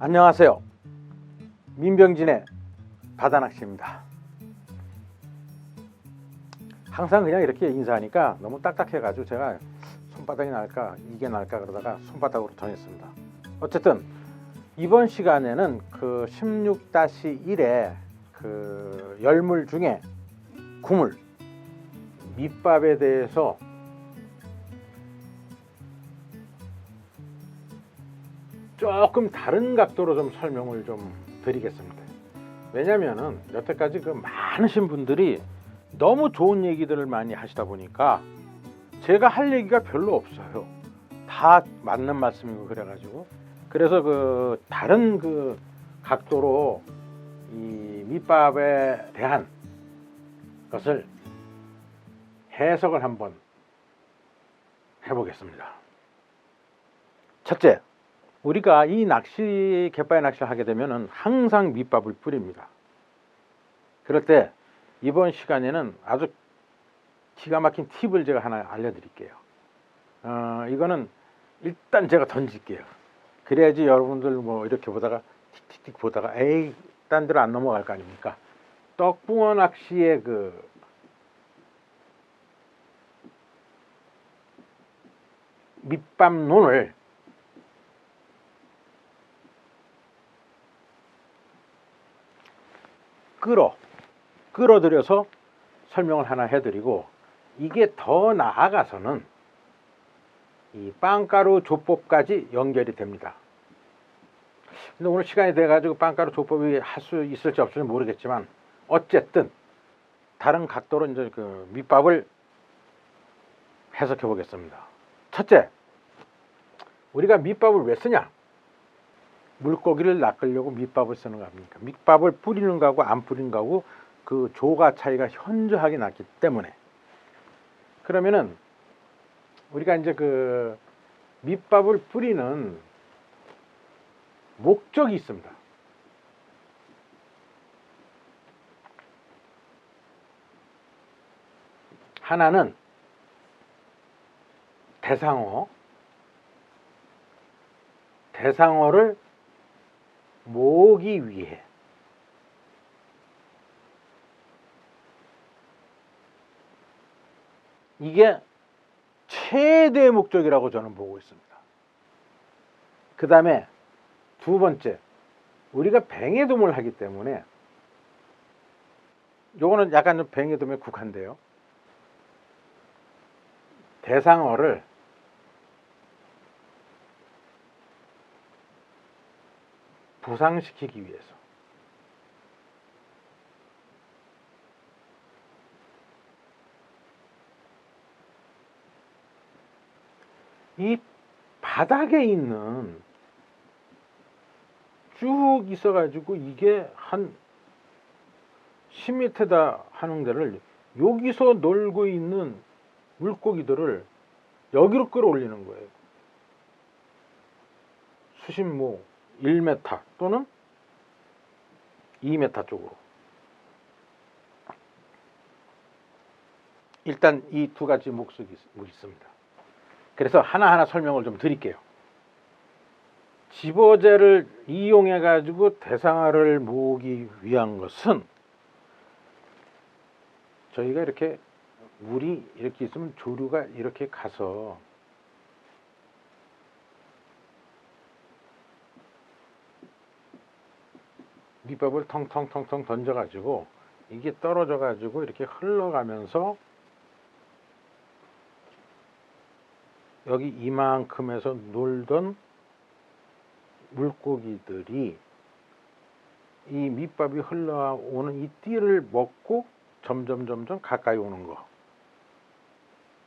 안녕하세요. 민병진의 바다낚시입니다. 항상 그냥 이렇게 인사하니까 너무 딱딱해가지고 제가 손바닥이 날까 이게 날까 그러다가 손바닥으로 정했습니다. 어쨌든 이번 시간에는 그 16-1의 그 열물 중에 구물 밑밥에 대해서 조금 다른 각도로 좀 설명을 좀 드리겠습니다. 왜냐면은 여태까지 그 많으신 분들이 너무 좋은 얘기들을 많이 하시다 보니까 제가 할 얘기가 별로 없어요. 다 맞는 말씀이고 그래가지고 그래서 그 다른 그 각도로 이 밑밥에 대한 것을 해석을 한번 해보겠습니다. 첫째, 우리가 이 낚시, 갯바위 낚시를 하게 되면은 항상 밑밥을 뿌립니다. 그럴 때 이번 시간에는 아주 기가 막힌 팁을 제가 하나 알려드릴게요. 이거는 일단 제가 던질게요. 그래야지 여러분들 뭐 이렇게 보다가 틱틱틱 보다가 에이 딴 데로 안 넘어갈 거 아닙니까? 떡붕어 낚시의 그 밑밥론을 끌어들여서 설명을 하나 해드리고, 이게 더 나아가서는 이 빵가루 조법까지 연결이 됩니다. 근데 오늘 시간이 돼가지고 빵가루 조법이 할 수 있을지 없을지 모르겠지만 어쨌든 다른 각도로 이제 그 밑밥을 해석해 보겠습니다. 첫째, 우리가 밑밥을 왜 쓰냐? 물고기를 낚으려고 밑밥을 쓰는 거 아닙니까? 밑밥을 뿌리는 거하고 안 뿌리는 거하고 그 조가 차이가 현저하게 났기 때문에. 그러면은 우리가 이제 그 밑밥을 뿌리는 목적이 있습니다. 하나는 대상어를 모으기 위해, 이게 최대의 목적이라고 저는 보고 있습니다. 그 다음에 두 번째, 우리가 뱅에돔을 하기 때문에, 요거는 약간 좀 뱅에돔에 국한데요, 대상어를 부상시키기 위해서. 이 바닥에 있는 쭉 있어가지고 이게 한 10m다 하는 데를 여기서 놀고 있는 물고기들을 여기로 끌어올리는 거예요. 수심모 1m 또는 2m 쪽으로. 일단 이 두 가지 목적이 있습니다. 그래서 하나하나 설명을 좀 드릴게요. 집어제를 이용해 가지고 대상어를 모으기 위한 것은, 저희가 이렇게 물이 이렇게 있으면 조류가 이렇게 가서 밑밥을 텅텅텅텅 던져 가지고 이게 떨어져 가지고 이렇게 흘러가면서 여기 이만큼에서 놀던 물고기들이 이 밑밥이 흘러오는 이 띠를 먹고 점점 가까이 오는 거,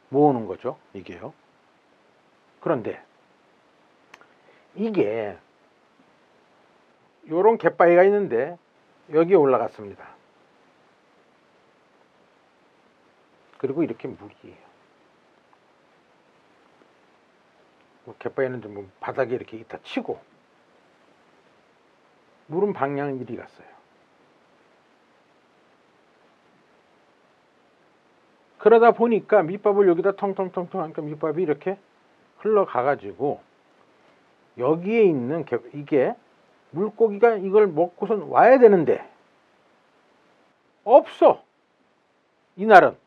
모으는 거죠, 이게요. 그런데 이게 요런 갯바위가 있는데 여기에 올라갔습니다. 그리고 이렇게 물이에요. 갯바위는 좀 바닥에 이렇게 있다 치고 물은 방향이 이리 갔어요. 그러다 보니까 밑밥을 여기다 텅텅텅텅 하니까 밑밥이 이렇게 흘러가 가지고 여기에 있는 이게 물고기가 이걸 먹고선 와야 되는데 없어. 이날은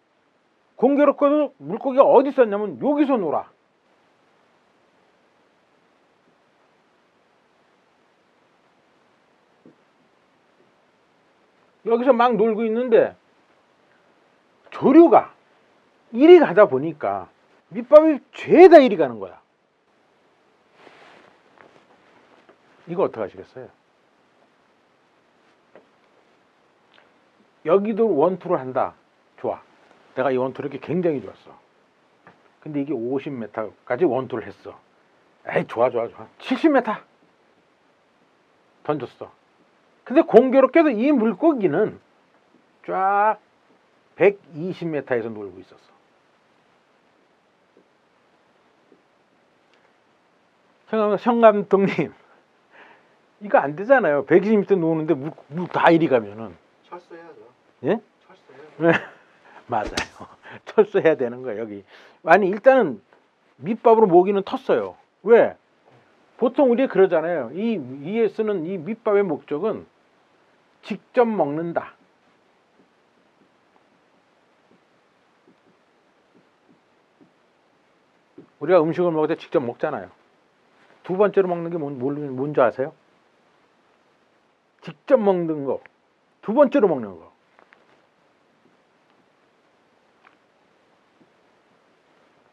공교롭게도 물고기가 어디 있었냐면 여기서 놀아. 여기서 막 놀고 있는데 조류가 이리 가다 보니까 밑밥이 죄다 이리 가는 거야. 이거 어떡하시겠어요? 여기도 원투를 한다. 좋아. 내가 이 원투를 이렇게 굉장히 좋았어. 근데 이게 50m까지 원투를 했어. 에이, 좋아. 70m 던졌어. 근데 공교롭게도 이 물고기는 쫙 120m에서 놀고 있었어. 형 감독님, 이거 안 되잖아요. 120m 노는데 물 다 이리 가면은. 철수해야죠. 예? 철수해야죠. 맞아요. 철수해야 되는 거예요, 여기. 아니, 일단은 밑밥으로 모기는 텄어요. 왜? 보통 우리 그러잖아요. 이에 쓰는 이 밑밥의 목적은 직접 먹는다. 우리가 음식을 먹을 때 직접 먹잖아요. 두 번째로 먹는 게 뭔지 아세요? 직접 먹는 거. 두 번째로 먹는 거.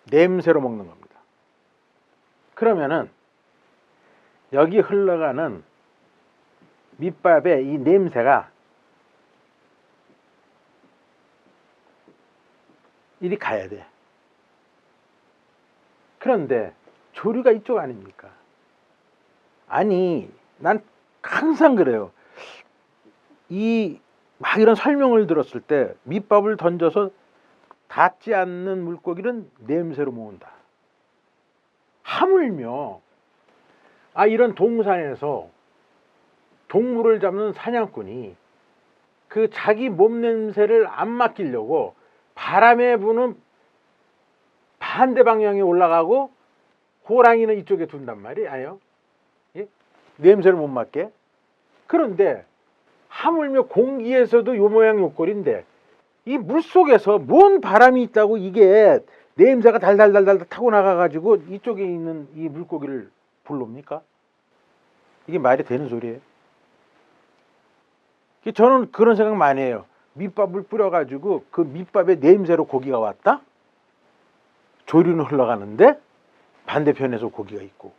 냄새로 먹는 겁니다. 그러면은 여기 흘러가는 밑밥의 이 냄새가 이리 가야 돼. 그런데 조류가 이쪽 아닙니까? 아니, 난 항상 그래요. 막 이런 설명을 들었을 때 밑밥을 던져서 닿지 않는 물고기는 냄새로 모은다. 하물며 이런 동산에서 동물을 잡는 사냥꾼이 그 자기 몸 냄새를 안 맡기려고 바람에 부는 반대 방향에 올라가고 호랑이는 이쪽에 둔단 말이에요. 예? 냄새를 못 맡게. 그런데 하물며 공기에서도 요 모양 요 꼴인데 이 물속에서 뭔 바람이 있다고 이게 냄새가 달달달달 타고 나가가지고 이쪽에 있는 이 물고기를 불러옵니까? 이게 말이 되는 소리예요? 저는 그런 생각 많이 해요. 밑밥을 뿌려가지고 그 밑밥의 냄새로 고기가 왔다? 조류는 흘러가는데 반대편에서 고기가 있고.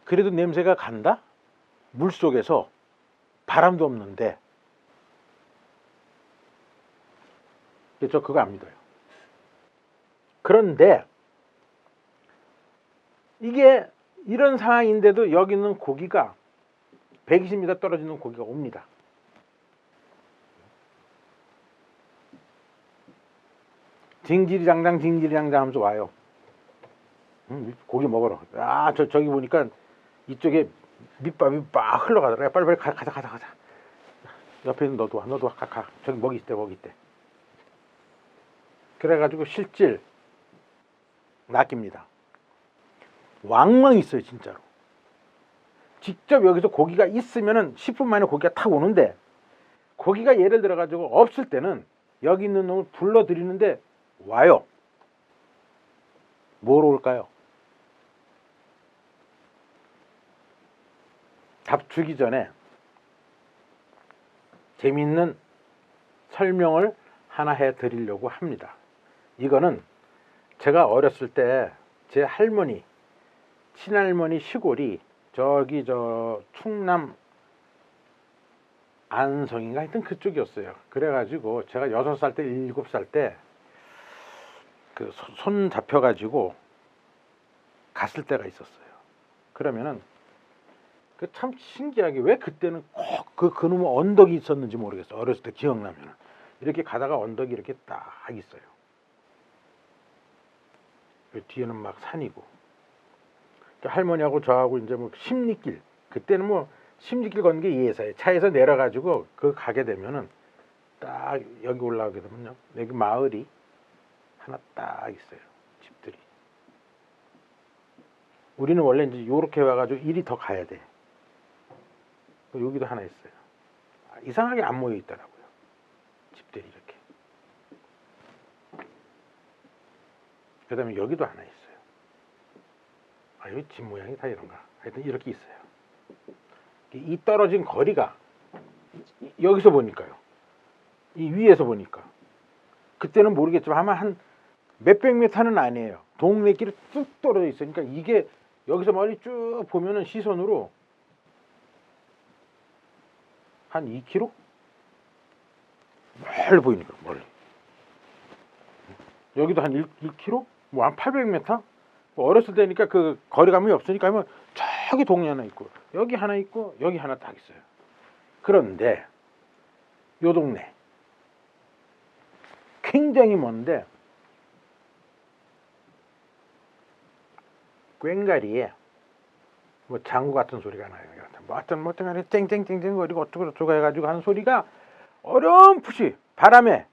그래도 냄새가 간다? 물속에서 바람도 없는데. 저 그거 안 믿어요. 그런데 이게 이런 상황인데도 여기 있는 고기가 120m 떨어지는 고기가 옵니다. 징지리장장 하면서 와요. 고기 먹으러. 저기 보니까 이쪽에 밑밥이 막 흘러가더라. 빨리 가자. 옆에 있는 너도 와. 가. 저기 먹이 있대. 그래가지고 실질 낚입니다. 왕망 있어요, 진짜로. 직접 여기서 고기가 있으면은 10분 만에 고기가 탁 오는데 고기가 예를 들어가지고 없을 때는 여기 있는 놈을 불러들이는데 와요. 뭐로 올까요? 답 주기 전에 재미있는 설명을 하나 해드리려고 합니다. 이거는 제가 어렸을 때 제 할머니, 친할머니 시골이 저기 충남 안성인가 하여튼 그쪽이었어요. 그래가지고 제가 6살 때 7살 때 그 손 잡혀가지고 갔을 때가 있었어요. 그러면은 그 참 신기하게 왜 그때는 꼭 그놈의 언덕이 있었는지 모르겠어요. 어렸을 때 기억나면 이렇게 가다가 언덕이 이렇게 딱 있어요. 그 뒤에는 막 산이고 할머니하고 저하고 이제 뭐 십리길, 그때는 뭐 십리길 걷는 게 예사예요. 차에서 내려가지고 그 가게 되면은 딱 여기 올라가게 되면요, 여기 마을이 하나 딱 있어요. 집들이. 우리는 원래 이제 요렇게 와가지고 일이 더 가야 돼. 여기도 하나 있어요. 이상하게 안 모여 있더라고요. 집들이 이렇게. 그 다음에 여기도 하나 있어요. 여기 집 모양이 다 이런가. 하여튼 이렇게 있어요. 이 떨어진 거리가 여기서 보니까요. 이 위에서 보니까. 그때는 모르겠지만 아마 한 몇백 미터는 아니에요. 동네길이 뚝 떨어져 있으니까 이게 여기서 멀리 쭉 보면은 시선으로 한 2km? 멀리 보이니까 멀리. 여기도 한 1km? 뭐 한 800m? 뭐 어렸을 때니까 그 거리감이 없으니까 하면 저기 동네 하나 있고 여기 하나 있고 여기 하나 딱 있어요. 그런데 요 동네 굉장히 먼데 꽹가리에 뭐 장구 같은 소리가 나요. 뭐 어떤 간에 땡땡땡땡 거리고 어쩌고 해가지고 하는 소리가 어렴풋이 바람에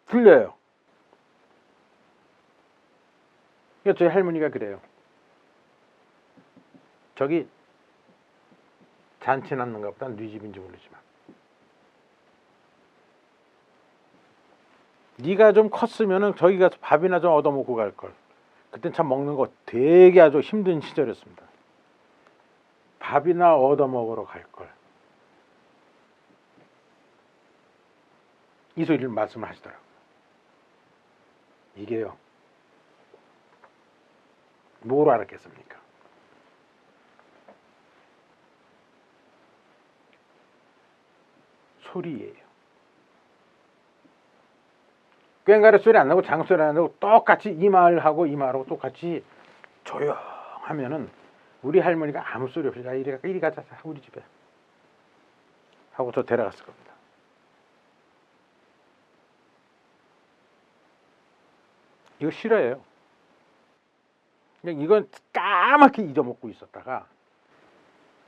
들려요. 그러니까 저희 할머니가 그래요. 저기 잔치 났는가 보다. 네 집인지 모르지만 네가 좀 컸으면은 저기 가서 밥이나 좀 얻어먹고 갈걸. 그땐 참 먹는 거 되게 아주 힘든 시절이었습니다. 밥이나 얻어먹으러 갈걸. 이 소리를 말씀을 하시더라고요. 이게요. 뭐로 알았겠습니까? 소리예요. 꽹가리 소리 안 나고 장 소리 안 나고 똑같이 이 마을하고 이 마을하고 똑같이 조용하면은 우리 할머니가 아무 소리 없이 이리 가자 우리 집에 하고 저 데려갔을 겁니다. 이거 싫어해요. 이건 까맣게 잊어먹고 있었다가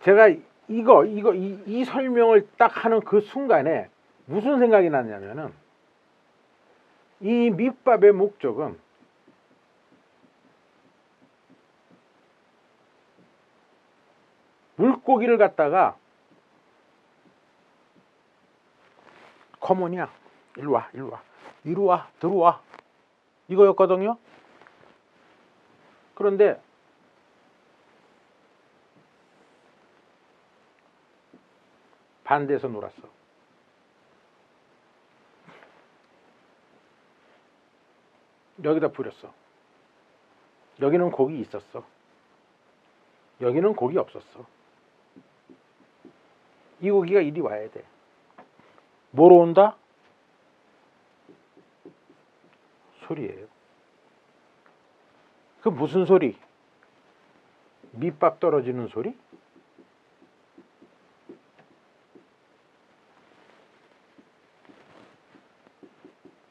제가 이 설명을 딱 하는 그 순간에 무슨 생각이 났냐면은 이 밑밥의 목적은 물고기를 갖다가 커먼이야 일로와 이리와 들어와 이거였거든요. 그런데 반대에서 놀았어. 여기다 뿌렸어. 여기는 고기 있었어. 여기는 고기 없었어. 이 고기가 이리 와야 돼. 뭐로 온다? 소리예요. 그 무슨 소리? 밑밥 떨어지는 소리?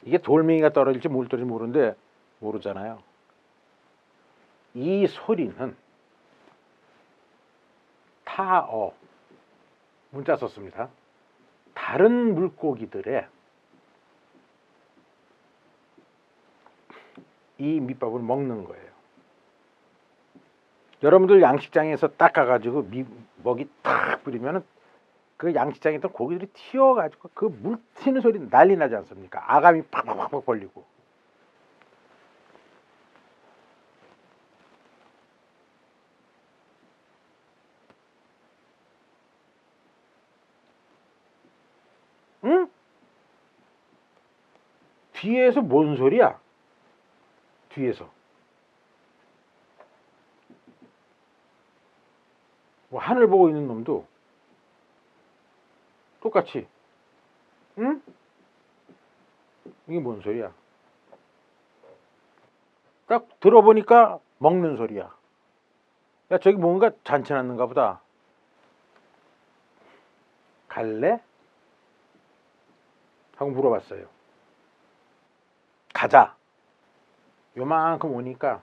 이게 돌멩이가 떨어질지 뭘 떨어질지 모르는데 모르잖아요. 이 소리는 타어 문자 썼습니다. 다른 물고기들의 이 밑밥을 먹는 거예요. 여러분들 양식장에서 딱 가가지고 먹이 탁 뿌리면은 그 양식장에 있던 고기들이 튀어가지고 그 물 튀는 소리 난리 나지 않습니까? 아감이 팍팍팍 벌리고. 응? 뒤에서 뭔 소리야? 뒤에서. 뭐 하늘 보고 있는 놈도 똑같이. 응? 이게 뭔 소리야? 딱 들어보니까 먹는 소리야. 야, 저기 뭔가 잔치 났는가 보다. 갈래? 하고 물어봤어요. 가자. 요만큼 오니까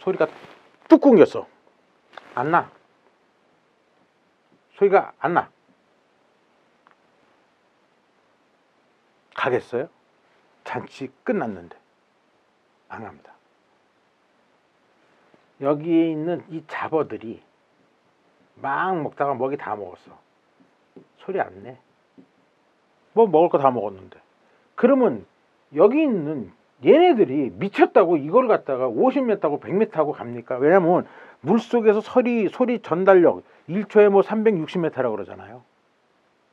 소리가 뚝 끊겼어. 안 나. 소리가 안 나. 가겠어요? 잔치 끝났는데. 안 갑니다. 여기에 있는 이 잡어들이 막 먹다가 먹이 다 먹었어. 소리 안 내. 뭐 먹을 거 다 먹었는데. 그러면 여기 있는 얘네들이 미쳤다고 이걸 갖다가 50m 타고 100m 타고 갑니까? 왜냐면 물속에서 소리 전달력 1초에 뭐 360m라고 그러잖아요.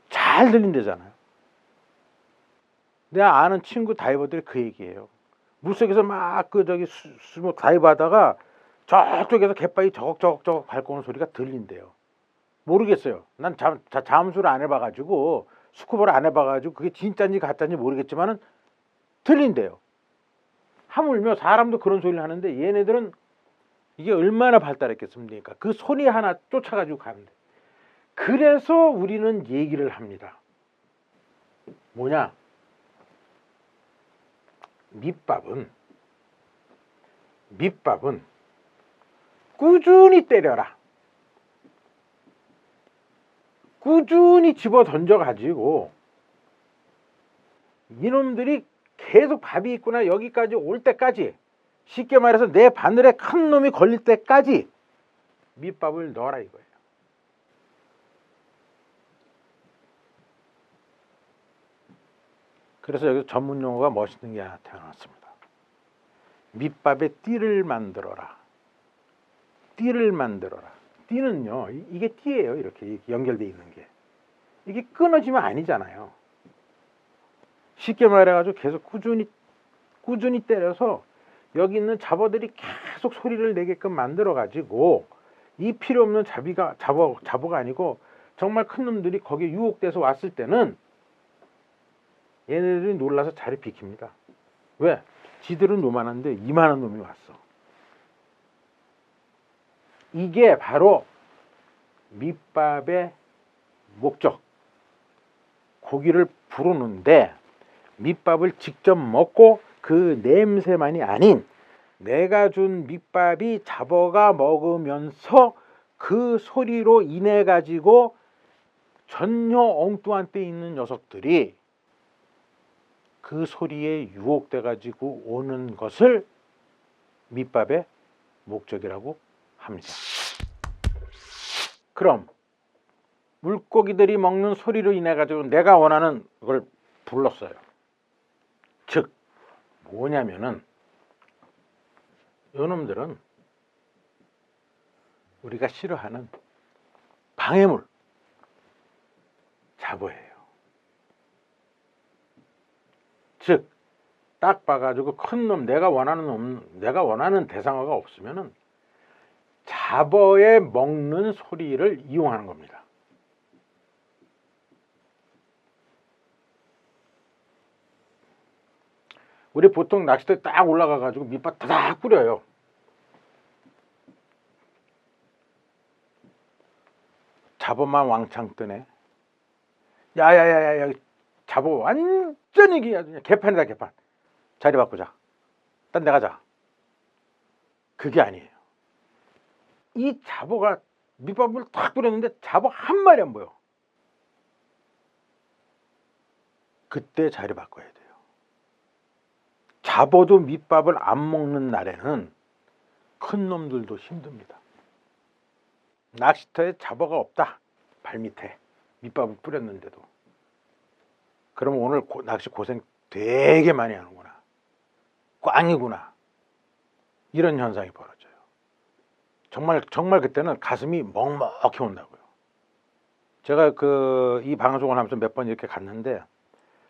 잘 들린대잖아요. 내가 아는 친구 다이버들이 그 얘기예요. 물속에서 막 다이브 하다가 저쪽에서 갯바위 저걱저걱 밟고 오는 소리가 들린대요. 모르겠어요. 난 잠수를 안 해봐가지고 스쿠버를 안 해봐가지고 그게 진짜인지 가짜인지 모르겠지만은 들린대요. 하물며 사람도 그런 소리를 하는데 얘네들은 이게 얼마나 발달했겠습니까? 그 소리 하나 쫓아가지고 가는데. 그래서 우리는 얘기를 합니다. 뭐냐? 밑밥은 꾸준히 때려라. 꾸준히 집어 던져가지고 이놈들이 계속 밥이 있구나 여기까지 올 때까지, 쉽게 말해서 내 바늘에 큰 놈이 걸릴 때까지 밑밥을 넣어라 이거예요. 그래서 여기서 전문 용어가 멋있는 게 하나 태어났습니다. 밑밥에 띠를 만들어라. 띠를 만들어라. 띠는요, 이게 띠예요. 이렇게 연결되어 있는 게. 이게 끊어지면 아니잖아요. 쉽게 말해가지고 계속 꾸준히 때려서 여기 있는 잡어들이 계속 소리를 내게끔 만들어가지고 이 필요 없는 잡어가 아니고 정말 큰 놈들이 거기에 유혹돼서 왔을 때는 얘네들이 놀라서 자리 비킵니다. 왜? 지들은 요만한데 이만한 놈이 왔어. 이게 바로 밑밥의 목적. 고기를 부르는데 밑밥을 직접 먹고 그 냄새만이 아닌 내가 준 밑밥이 잡어가 먹으면서 그 소리로 인해 가지고 전혀 엉뚱한 데 있는 녀석들이 그 소리에 유혹돼 가지고 오는 것을 밑밥의 목적이라고 합니다. 그럼 물고기들이 먹는 소리로 인해 가지고 내가 원하는 걸 불렀어요. 즉 뭐냐면은 요놈들은 우리가 싫어하는 방해물, 잡어예요. 즉 딱 봐가지고 큰 놈, 내가 원하는 대상어가 없으면은 잡어에 먹는 소리를 이용하는 겁니다. 우리 보통 낚싯대 딱 올라가가지고 밑밥 다닥 뿌려요. 잡어만 왕창 뜨네. 야야야야, 잡어 완전히 그냥 개판이다 개판. 자리 바꾸자. 딴 데 가자. 그게 아니에요. 이 잡어가 밑밥을 탁 뿌렸는데 잡어 한 마리 안 보여. 그때 자리 바꿔야 돼요. 잡어도 밑밥을 안 먹는 날에는 큰 놈들도 힘듭니다. 낚시터에 잡어가 없다. 발밑에 밑밥을 뿌렸는데도. 그러면 오늘 낚시 고생 되게 많이 하는구나. 꽝이구나. 이런 현상이 벌어져요. 정말 그때는 가슴이 먹먹해 온다고요. 제가 이 방송을 하면서 몇 번 이렇게 갔는데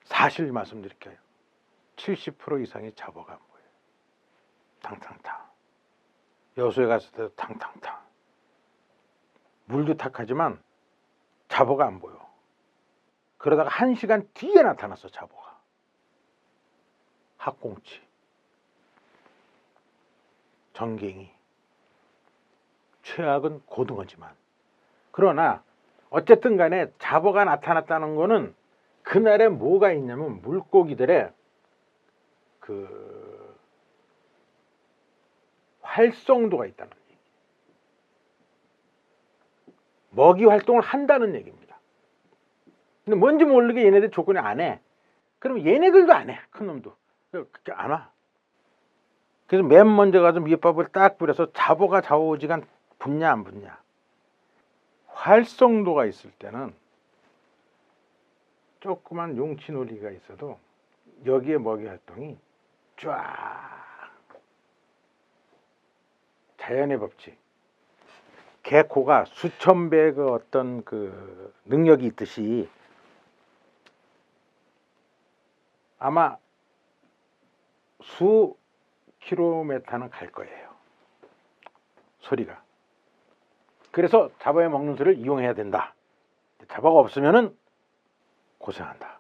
사실 말씀드릴게요. 70% 이상이 잡어가 안 보여요. 탕탕탕. 여수에 갔을 때도 탕탕탕. 물도 탁하지만 잡어가 안 보여. 그러다가 1시간 뒤에 나타났어, 잡어가. 학꽁치, 전갱이, 최악은 고등어지만. 그러나 어쨌든 간에 잡어가 나타났다는 거는 그날에 뭐가 있냐면 물고기들의 그 활성도가 있다는 얘기. 먹이 활동을 한다는 얘기입니다. 근데 뭔지 모르게 얘네들 조건이 안 해. 그럼 얘네들도 안 해. 큰 놈도. 안 와. 그래서 맨 먼저 가서 밑밥을 딱 뿌려서 잡어가 좌우지간 붙냐 안 붙냐. 활성도가 있을 때는 조그만 용치 놀이가 있어도 여기에 먹이 활동이 쫙 자연의 법칙. 개코가 수천 배의 그 어떤 그 능력이 있듯이 아마 수 킬로미터는 갈 거예요. 소리가. 그래서 잡아야 먹는 소리를 이용해야 된다. 잡아가 없으면은 고생한다.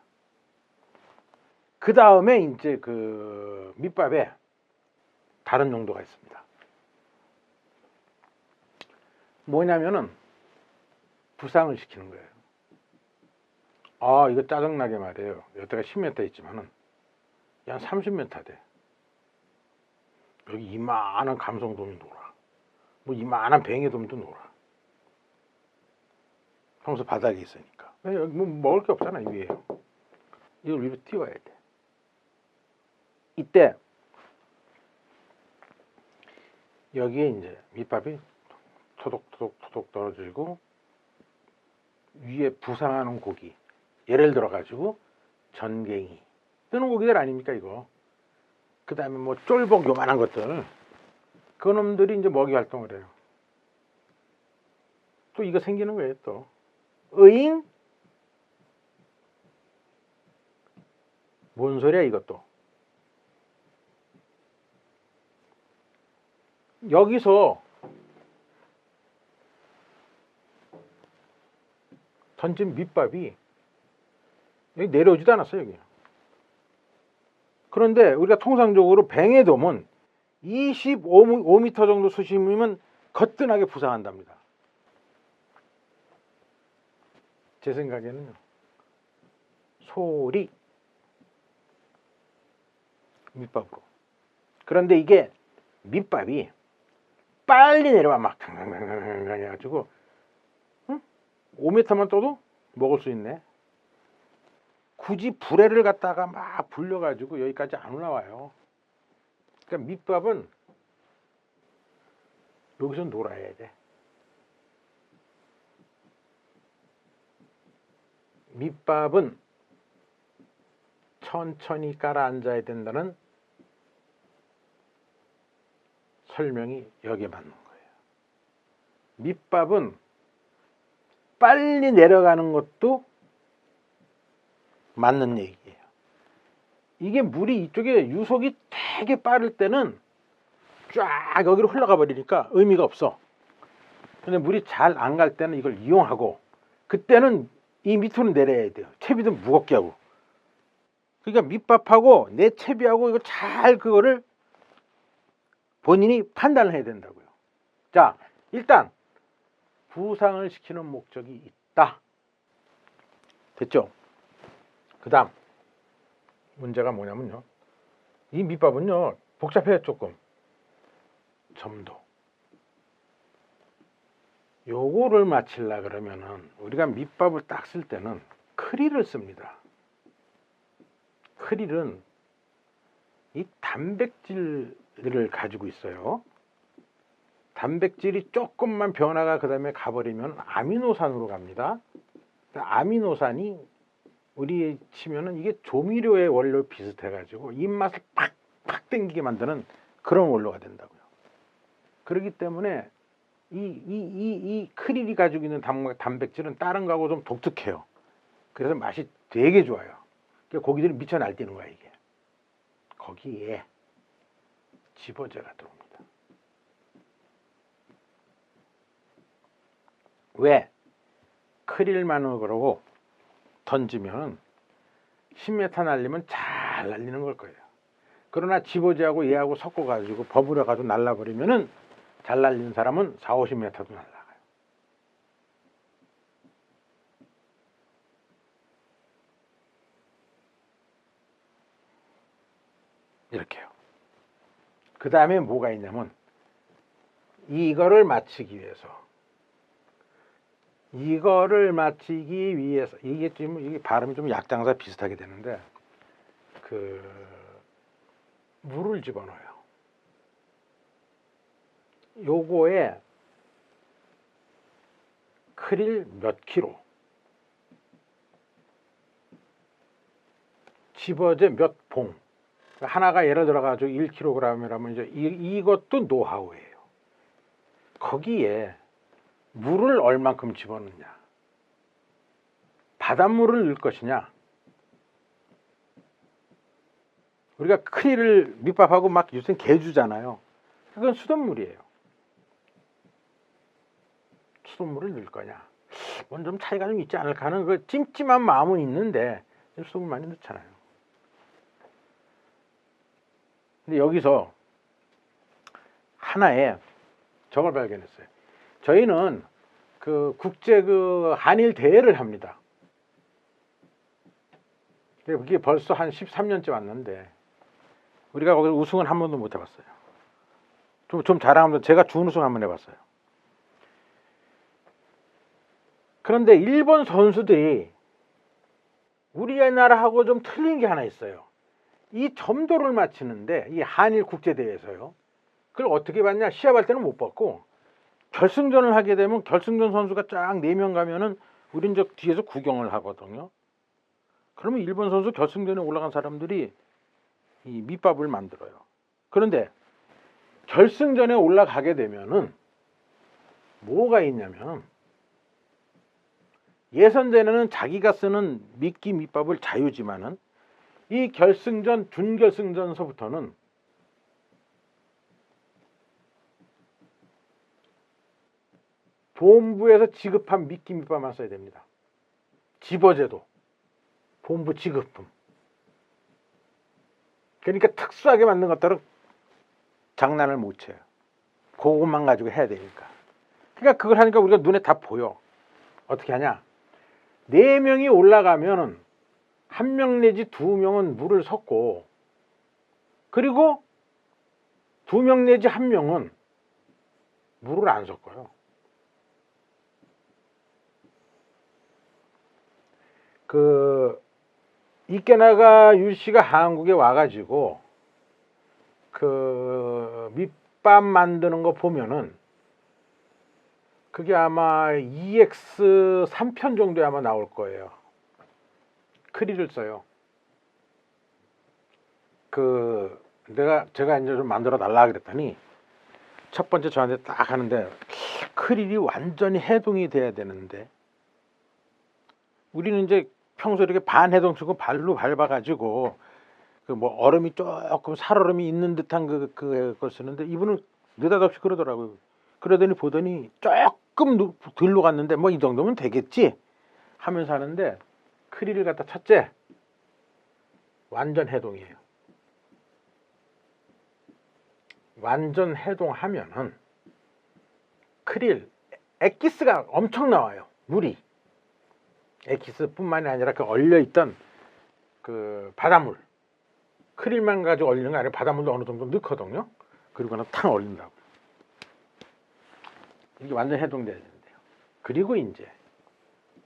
그 다음에 이제 그 밑밥에 다른 용도가 있습니다. 뭐냐면은 부상을 시키는 거예요. 아, 이거 짜증나게 말이에요. 여기가 10m 있지만은 한 30m 돼. 여기 이만한 감성돔이 놀아. 뭐 이만한 뱅에돔도 놀아. 평소 바닥에 있으니까. 여기 뭐 먹을 게 없잖아, 위에. 이걸 위로 띄워야 돼. 이때 여기에 이제 밑밥이 토독토독 떨어지고 위에 부상하는 고기, 예를 들어 가지고 전갱이 뜨는 고기들 아닙니까 이거. 그 다음에 뭐 쫄복 요만한 것들, 그놈들이 이제 먹이 활동을 해요. 또 이거 생기는 거예요. 또 으잉? 뭔 소리야 이것도. 여기서 던진 밑밥이 여기 내려오지도 않았어요. 여기. 그런데 우리가 통상적으로 뱅에돔은 25m 정도 수심이면 거뜬하게 부상한답니다. 제 생각에는요. 소리, 밑밥으로. 그런데 이게 밑밥이 빨리 내려와 막 탕탕탕탕 해가지고 5m만 떠도 먹을 수 있네. 굳이 불에를 갖다가 막 불려가지고 여기까지 안 올라와요. 그러니까 밑밥은 여기서 놀아야 돼. 밑밥은 천천히 깔아 앉아야 된다는 설명이 여기에 맞는 거예요. 밑밥은 빨리 내려가는 것도 맞는 얘기예요. 이게 물이 이쪽에 유속이 되게 빠를 때는 쫙 여기로 흘러가 버리니까 의미가 없어. 근데 물이 잘 안 갈 때는 이걸 이용하고, 그때는 이 밑으로 내려야 돼요. 채비도 무겁게 하고. 그러니까 밑밥하고 내 채비하고 이거 잘 그거를 본인이 판단을 해야 된다고요. 자, 일단 부상을 시키는 목적이 있다. 됐죠? 그 다음 문제가 뭐냐면요. 이 밑밥은요 복잡해요. 조금. 점도. 요거를 맞추려 그러면은 우리가 밑밥을 딱 쓸 때는 크릴을 씁니다. 크릴은 이 단백질을 가지고 있어요. 단백질이 조금만 변화가 그 다음에 가버리면 아미노산으로 갑니다. 아미노산이 우리 치면은 이게 조미료의 원료 비슷해가지고 입맛을 팍팍 땡기게 만드는 그런 원료가 된다고요. 그렇기 때문에 이 크릴이 가지고 있는 단백질은 다른 거하고 좀 독특해요. 그래서 맛이 되게 좋아요. 그러니까 고기들이 미쳐 날뛰는 거야 이게. 거기에 집어제가 들어옵니다. 왜? 크릴만을 그러고 던지면 10m 날리면 잘 날리는 걸 거예요. 그러나 집어제하고 얘하고 섞어가지고 버무려가지고 날라버리면은 잘 날리는 사람은 4, 50m도 날라가요. 이렇게요. 그 다음에 뭐가 있냐면 이거를 맞추기 위해서 이게 좀 이게 발음이 좀 약장사 비슷하게 되는데 그 물을 집어넣어요. 요거에 크릴 몇 킬로, 집어제 몇 봉, 하나가 예를 들어 가지고 1kg이라면 이제 이것도 노하우예요. 거기에 물을 얼만큼 집어넣냐, 바닷물을 넣을 것이냐. 우리가 크릴을 밑밥하고 막 요새 개주잖아요. 그건 수돗물이에요. 수돗물을 넣을 거냐, 뭔 좀 차이가 좀 있지 않을까 하는 그 찜찜한 마음은 있는데 수돗물 많이 넣잖아요. 근데 여기서 하나의 저걸 발견했어요. 저희는 그 국제 그 한일 대회를 합니다. 그게 벌써 한 13년째 왔는데 우리가 거기서 우승은 한 번도 못 해봤어요. 좀 자랑하면서 제가 준우승 한번 해봤어요. 그런데 일본 선수들이 우리나라하고 좀 틀린 게 하나 있어요. 이 점도를 맞추는데 이 한일 국제대회에서요. 그걸 어떻게 봤냐? 시합할 때는 못 봤고 결승전을 하게 되면 결승전 선수가 쫙 4명 가면은 우린 저 뒤에서 구경을 하거든요. 그러면 일본 선수 결승전에 올라간 사람들이 이 밑밥을 만들어요. 그런데 결승전에 올라가게 되면은 뭐가 있냐면 예선전에는 자기가 쓰는 미끼 밑밥을 자유지만은 이 결승전, 준결승전서부터는 본부에서 지급한 미끼 밑밥만 써야 됩니다. 집어제도 본부 지급품. 그러니까 특수하게 만든 것들은 장난을 못 쳐요. 그것만 가지고 해야 되니까. 그러니까 그걸 하니까 우리가 눈에 다 보여. 어떻게 하냐? 4명이 올라가면 1명 내지 2명은 물을 섞고, 그리고 2명 내지 1명은 물을 안 섞어요. 그 이케나가 유씨가 한국에 와가지고 그 밑밥 만드는 거 보면은 그게 아마 EX 3편 정도에 아마 나올 거예요. 크릴을 써요. 제가 이제 좀 만들어 달라 그랬더니 첫 번째 저한테 딱 하는데 크릴이 완전히 해동이 돼야 되는데 우리는 이제 평소에 이렇게 반해동 쓰고 발로 밟아가지고 그 뭐 얼음이 조금 살얼음이 있는 듯한 그걸 쓰는데 이분은 느닷없이 그러더라고요. 그러더니 보더니 조금 덜 녹았는데 뭐 이 정도면 되겠지 하면서 하는데 크릴을 갖다 첫째 완전 해동이에요. 완전 해동하면은 크릴 엑기스가 엄청 나와요. 물이 엑기스뿐만이 아니라 그 얼려있던 그 바닷물, 크릴만 가지고 얼리는 게 아니라 바닷물도 어느 정도 넣거든요. 그리고는 탕 얼린다고. 이게 완전 해동돼야 되는데요. 그리고 이제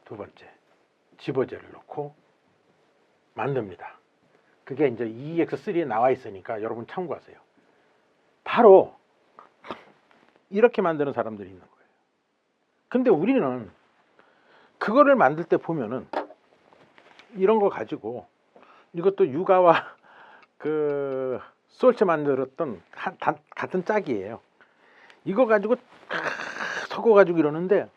두 번째 집어제를 넣고 만듭니다. 그게 이제 EX3에 나와 있으니까 여러분 참고하세요. 바로 이렇게 만드는 사람들이 있는 거예요. 근데 우리는 그거를 만들 때 보면은 이런 거 가지고 이것도 유가와 그 솔체 만들었던 같은 짝이에요. 이거 가지고 섞어 가지고 이러는데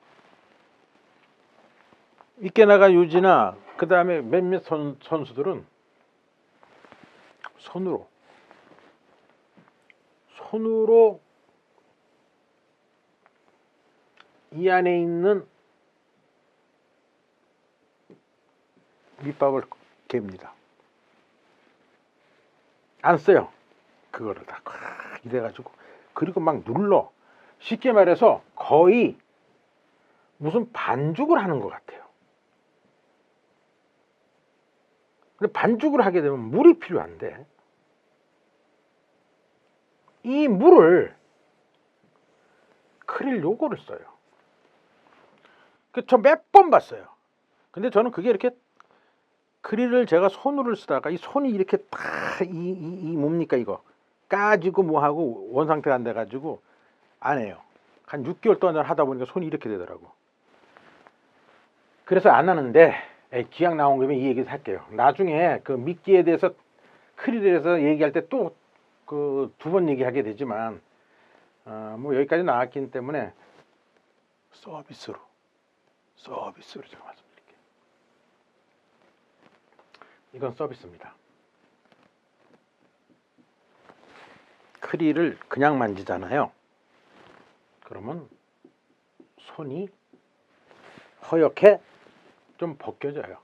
이케나가 유지나 그 다음에 몇몇 선수들은 손으로 이 안에 있는 밑밥을 갭니다. 안 써요. 그거를 다 이래가지고 그리고 막 눌러. 쉽게 말해서 거의 무슨 반죽을 하는 것 같아요. 근데 반죽을 하게 되면 물이 필요한데 이 물을 크릴 요거를 써요. 저 몇 번 봤어요. 근데 저는 그게 이렇게 크릴을 제가 손으로 쓰다가 이 손이 이렇게 이 뭡니까 이거 까지고 뭐하고 원상태가 안 돼가지고 안 해요. 한 6개월 동안 하다 보니까 손이 이렇게 되더라고. 그래서 안 하는데 기왕 나온 김에 이 얘기를 할게요. 나중에 그 미끼에 대해서 크릴에 대해서 얘기할 때 또 그 2번 얘기하게 되지만 뭐 여기까지 나왔기 때문에 서비스로 제가 말씀드릴게요. 이건 서비스입니다. 크릴을 그냥 만지잖아요. 그러면 손이 허옇게 좀 벗겨져요.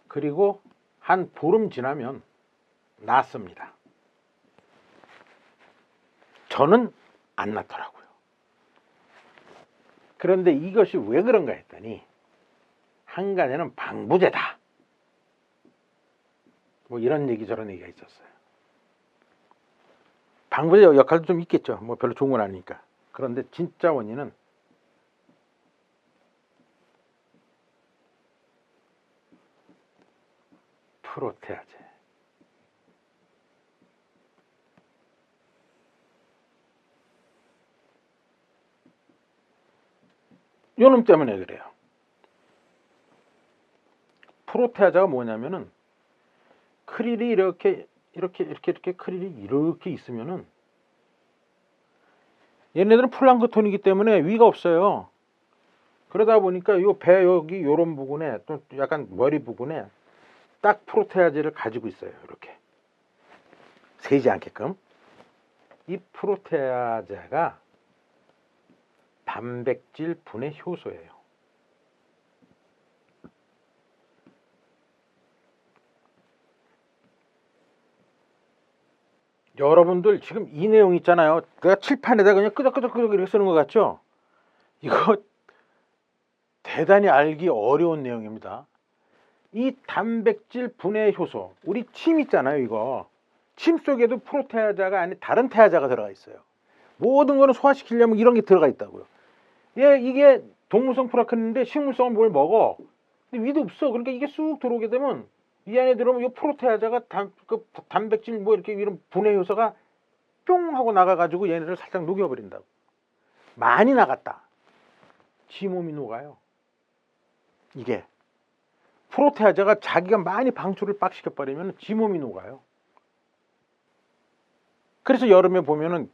그리고 한 보름 지나면 낫습니다. 저는 안 낫더라고요. 그런데 이것이 왜 그런가 했더니 한 가지는 방부제다. 뭐 이런 얘기 저런 얘기가 있었어요. 방부제 역할도 좀 있겠죠. 뭐 별로 좋은 건 아니니까. 그런데 진짜 원인은 프로테아제. 요놈 때문에 그래요. 프로테아제가 뭐냐면은 크릴이 이렇게 크릴이 이렇게 있으면은 얘네들은 플랑크톤이기 때문에 위가 없어요. 그러다 보니까 요 배 여기 요런 부분에 또 약간 머리 부분에 딱 프로테아제를 가지고 있어요. 이렇게 새지 않게끔. 이 프로테아제가 단백질 분해 효소예요. 여러분들 지금 이 내용 있잖아요. 내가 칠판에다 그냥 끄덕끄덕 이렇게 쓰는 것 같죠? 이거 대단히 알기 어려운 내용입니다. 이 단백질 분해 효소, 우리 침 있잖아요. 이거 침 속에도 프로테아제가 아닌 다른 태아제가 들어가 있어요. 모든 거는 소화시키려면 이런 게 들어가 있다고요. 이게 동물성 프라크인데 식물성은 뭘 먹어? 근데 위도 없어. 그러니까 이게 쑥 들어오게 되면 이 안에 들어오면 이 프로테아제가 단백질 뭐 이렇게 이런 분해 효소가 뿅 하고 나가가지고 얘네를 살짝 녹여버린다고. 많이 나갔다. 지 몸이 녹아요. 이게 프로테아제가 자기가 많이 방출을 빡 시켜버리면 지 몸이 녹아요. 그래서 여름에 보면은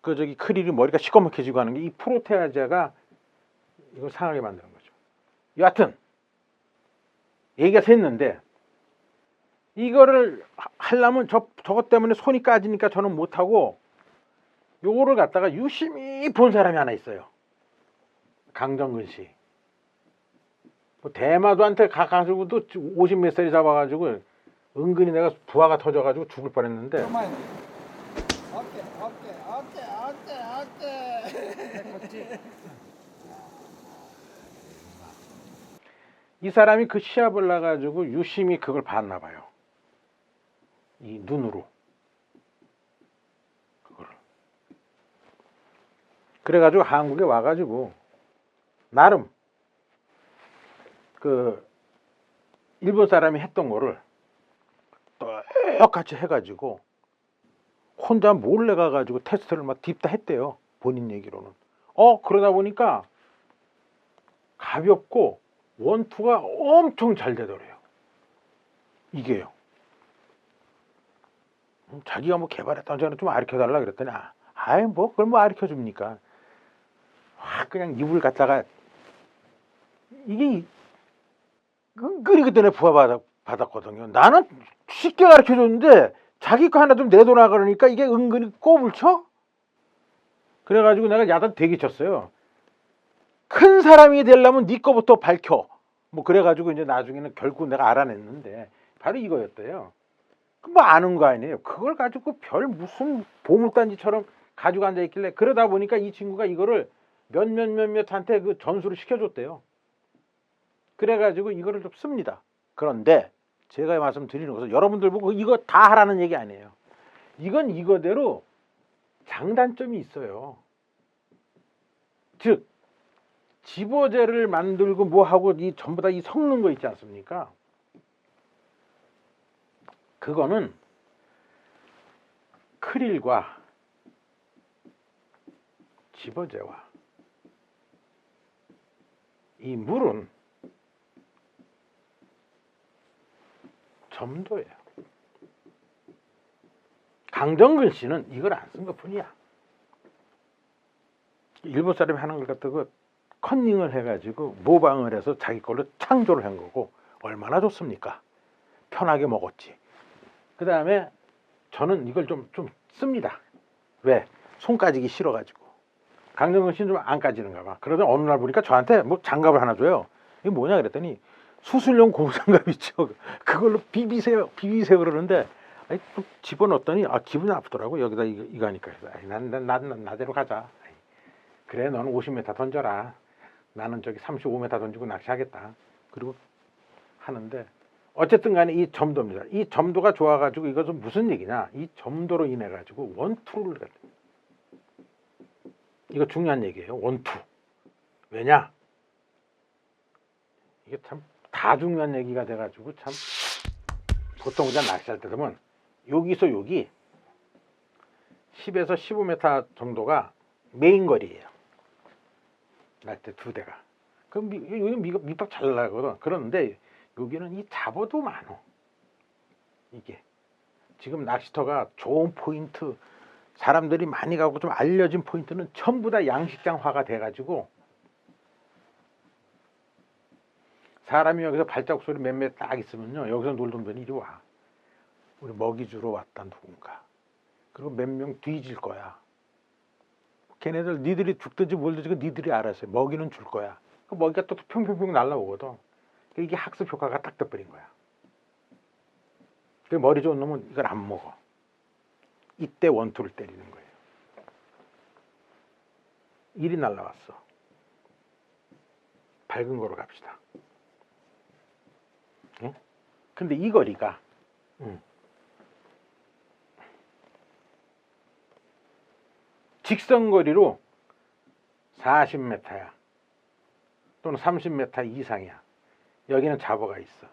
그 저기 크릴이 머리가 시커멓게지고 하는 게 이 프로테아제가 이걸 상하게 만드는 거죠. 여하튼 얘기가 샜는데 이거를 하려면 저것 때문에 손이 까지니까 저는 못하고 요거를 갖다가 유심히 본 사람이 하나 있어요. 강정근 씨. 뭐 대마도한테 가가지고도 50몇 살이 잡아가지고 은근히 내가 부하가 터져가지고 죽을 뻔했는데 이 사람이 그 시합을 나가지고 유심히 그걸 봤나 봐요. 이 눈으로 그거를. 그래가지고 한국에 와가지고 나름 그 일본 사람이 했던 거를 똑같이 해가지고 혼자 몰래 가가지고 테스트를 막 딥다 했대요. 본인 얘기로는. 그러다 보니까 가볍고 원투가 엄청 잘 되더래요. 이게요. 자기가 뭐 개발했다는 저는 좀 가르쳐달라 그랬더니 뭐 그걸 뭐 가르쳐줍니까. 그냥 입을 갖다가 이게 은근히 그때 부하 받았거든요. 나는 쉽게 가르쳐줬는데 자기 거 하나 좀 내둬라 그러니까 이게 은근히 꼽을 쳐? 그래가지고 내가 야단 되게 쳤어요. 큰 사람이 되려면 네 거부터 밝혀. 뭐 그래가지고 이제 나중에는 결국 내가 알아냈는데 바로 이거였대요. 뭐 아는 거 아니에요. 그걸 가지고 별 무슨 보물단지처럼 가지고 앉아있길래 그러다 보니까 이 친구가 이거를 몇몇한테 그 전수를 시켜줬대요. 그래가지고 이거를 좀 씁니다. 그런데 제가 말씀드리는 것은 여러분들 보고 이거 다 하라는 얘기 아니에요. 이건 이거대로 장단점이 있어요. 즉 집어제를 만들고 뭐하고 이 전부 다 이 섞는 거 있지 않습니까? 그거는 크릴과 집어제와 이 물은 점도예요. 강정근 씨는 이걸 안 쓴 것뿐이야. 일본 사람이 하는 걸 갖다가 컨닝을 해가지고 모방을 해서 자기 걸로 창조를 한 거고 얼마나 좋습니까? 편하게 먹었지. 그 다음에 저는 이걸 좀 씁니다. 왜? 손 까지기 싫어가지고. 강정근 씨는 좀 안 까지는가 봐. 그러다 어느 날 보니까 저한테 뭐 장갑을 하나 줘요. 이게 뭐냐 그랬더니 수술용 고무장갑 있죠. 그걸로 비비세요 그러는데 아니, 또 집어넣었더니 기분이 아프더라고. 여기다 이거 하니까. 난 나대로 가자. 그래 너는 50m 던져라. 나는 저기 35m 던지고 낚시하겠다. 그리고 하는데 어쨌든 간에 이 점도입니다. 이 점도가 좋아가지고 이것은 무슨 얘기냐. 이 점도로 인해 가지고 원투를 이거 중요한 얘기예요. 원투. 왜냐? 이게 참 다 중요한 얘기가 돼가지고 참 보통 우리가 낚시할 때 되면 여기서 여기 10에서 15m 정도가 메인 거리예요. 낚싯대 두 대가. 그럼 여기 밑밥 잘 나거든. 그런데 여기는 이 잡어도 많어. 이게 지금 낚시터가 좋은 포인트, 사람들이 많이 가고 좀 알려진 포인트는 전부 다 양식장화가 돼가지고 사람이 여기서 발자국 소리 몇몇 딱 있으면요 여기서 놀던 분이 이리 와. 우리 먹이 주러 왔다 누군가. 그리고 몇 명 뒤질 거야. 걔네들 니들이 죽든지 뭘든지 니들이 알아서 먹이는 줄 거야. 그 먹이가 또 평평평 날라오거든. 이게 학습 효과가 딱 돼버린 거야. 그 머리 좋은 놈은 이걸 안 먹어. 이때 원투를 때리는 거예요. 일이 날라왔어. 밝은 거로 갑시다. 예? 근데 이 거리가 직선거리로 40m야. 또는 30m 이상이야. 여기는 잡어가 있어.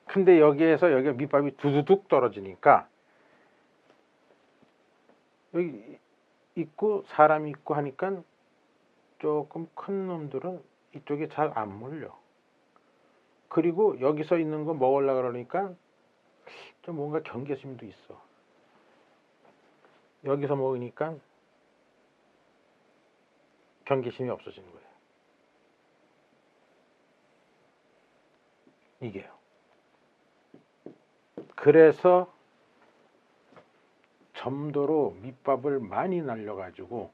근데 여기에서 여기가 밑밥이 두두둑 떨어지니까 여기 있고 사람이 있고 하니까 조금 큰 놈들은 이쪽에 잘 안 물려. 그리고 여기서 있는 거 먹으려고 그러니까 좀 뭔가 경계심도 있어. 여기서 먹으니까 경계심이 없어지는 거예요. 이게요. 그래서 점도로 밑밥을 많이 날려가지고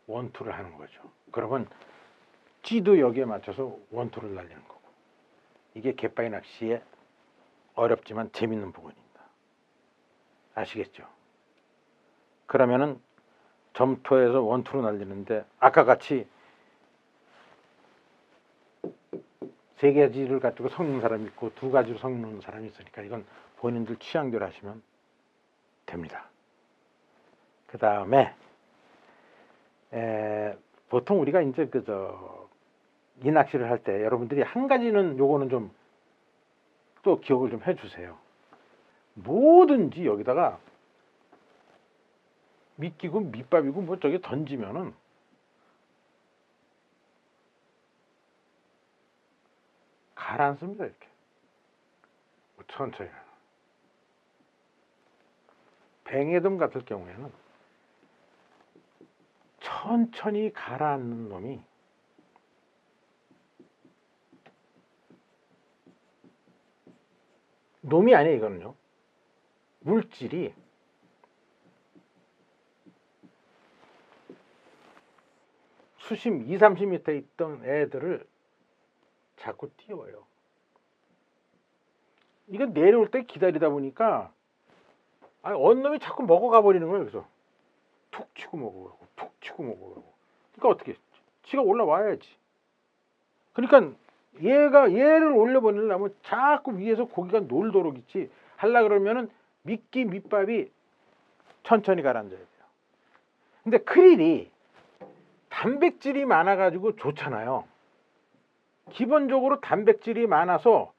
원투를 하는 거죠. 그러면 찌도 여기에 맞춰서 원투를 날리는 거고. 이게 갯바위 낚시의 어렵지만 재밌는 부분입니다. 아시겠죠? 그러면은 점토에서 원투로 날리는데 아까 같이 세 가지를 가지고 섞는 사람이 있고 두 가지로 섞는 사람이 있으니까 이건 본인들 취향대로 하시면 됩니다. 그 다음에 보통 우리가 이제 이 낚시를 할 때 여러분들이 한 가지는 요거는 좀 또 기억을 좀 해주세요. 뭐든지 여기다가 미끼고 밑밥이고 뭐 저기 던지면은 가라앉습니다. 이렇게 천천히. 뱅에돔 같을 경우에는 천천히 가라앉는 놈이 놈이 아니에요. 이거는요. 물질이 수심 20-30m 있던 애들을 자꾸 띄워요. 이거 내려올 때 기다리다 보니까 어느 놈이 자꾸 먹어가 버리는 거예요. 그래서 툭 치고 먹어가고 툭 치고 먹어가고. 그러니까 어떻게 지가 올라와야지. 그러니까 얘를 올려보내려면 자꾸 위에서 고기가 놀도록 있지. 하려 그러면은 미끼 밑밥이 천천히 가라앉아야 돼요. 근데 크릴이 단백질이 많아가지고 좋잖아요. 기본적으로 단백질이 많아서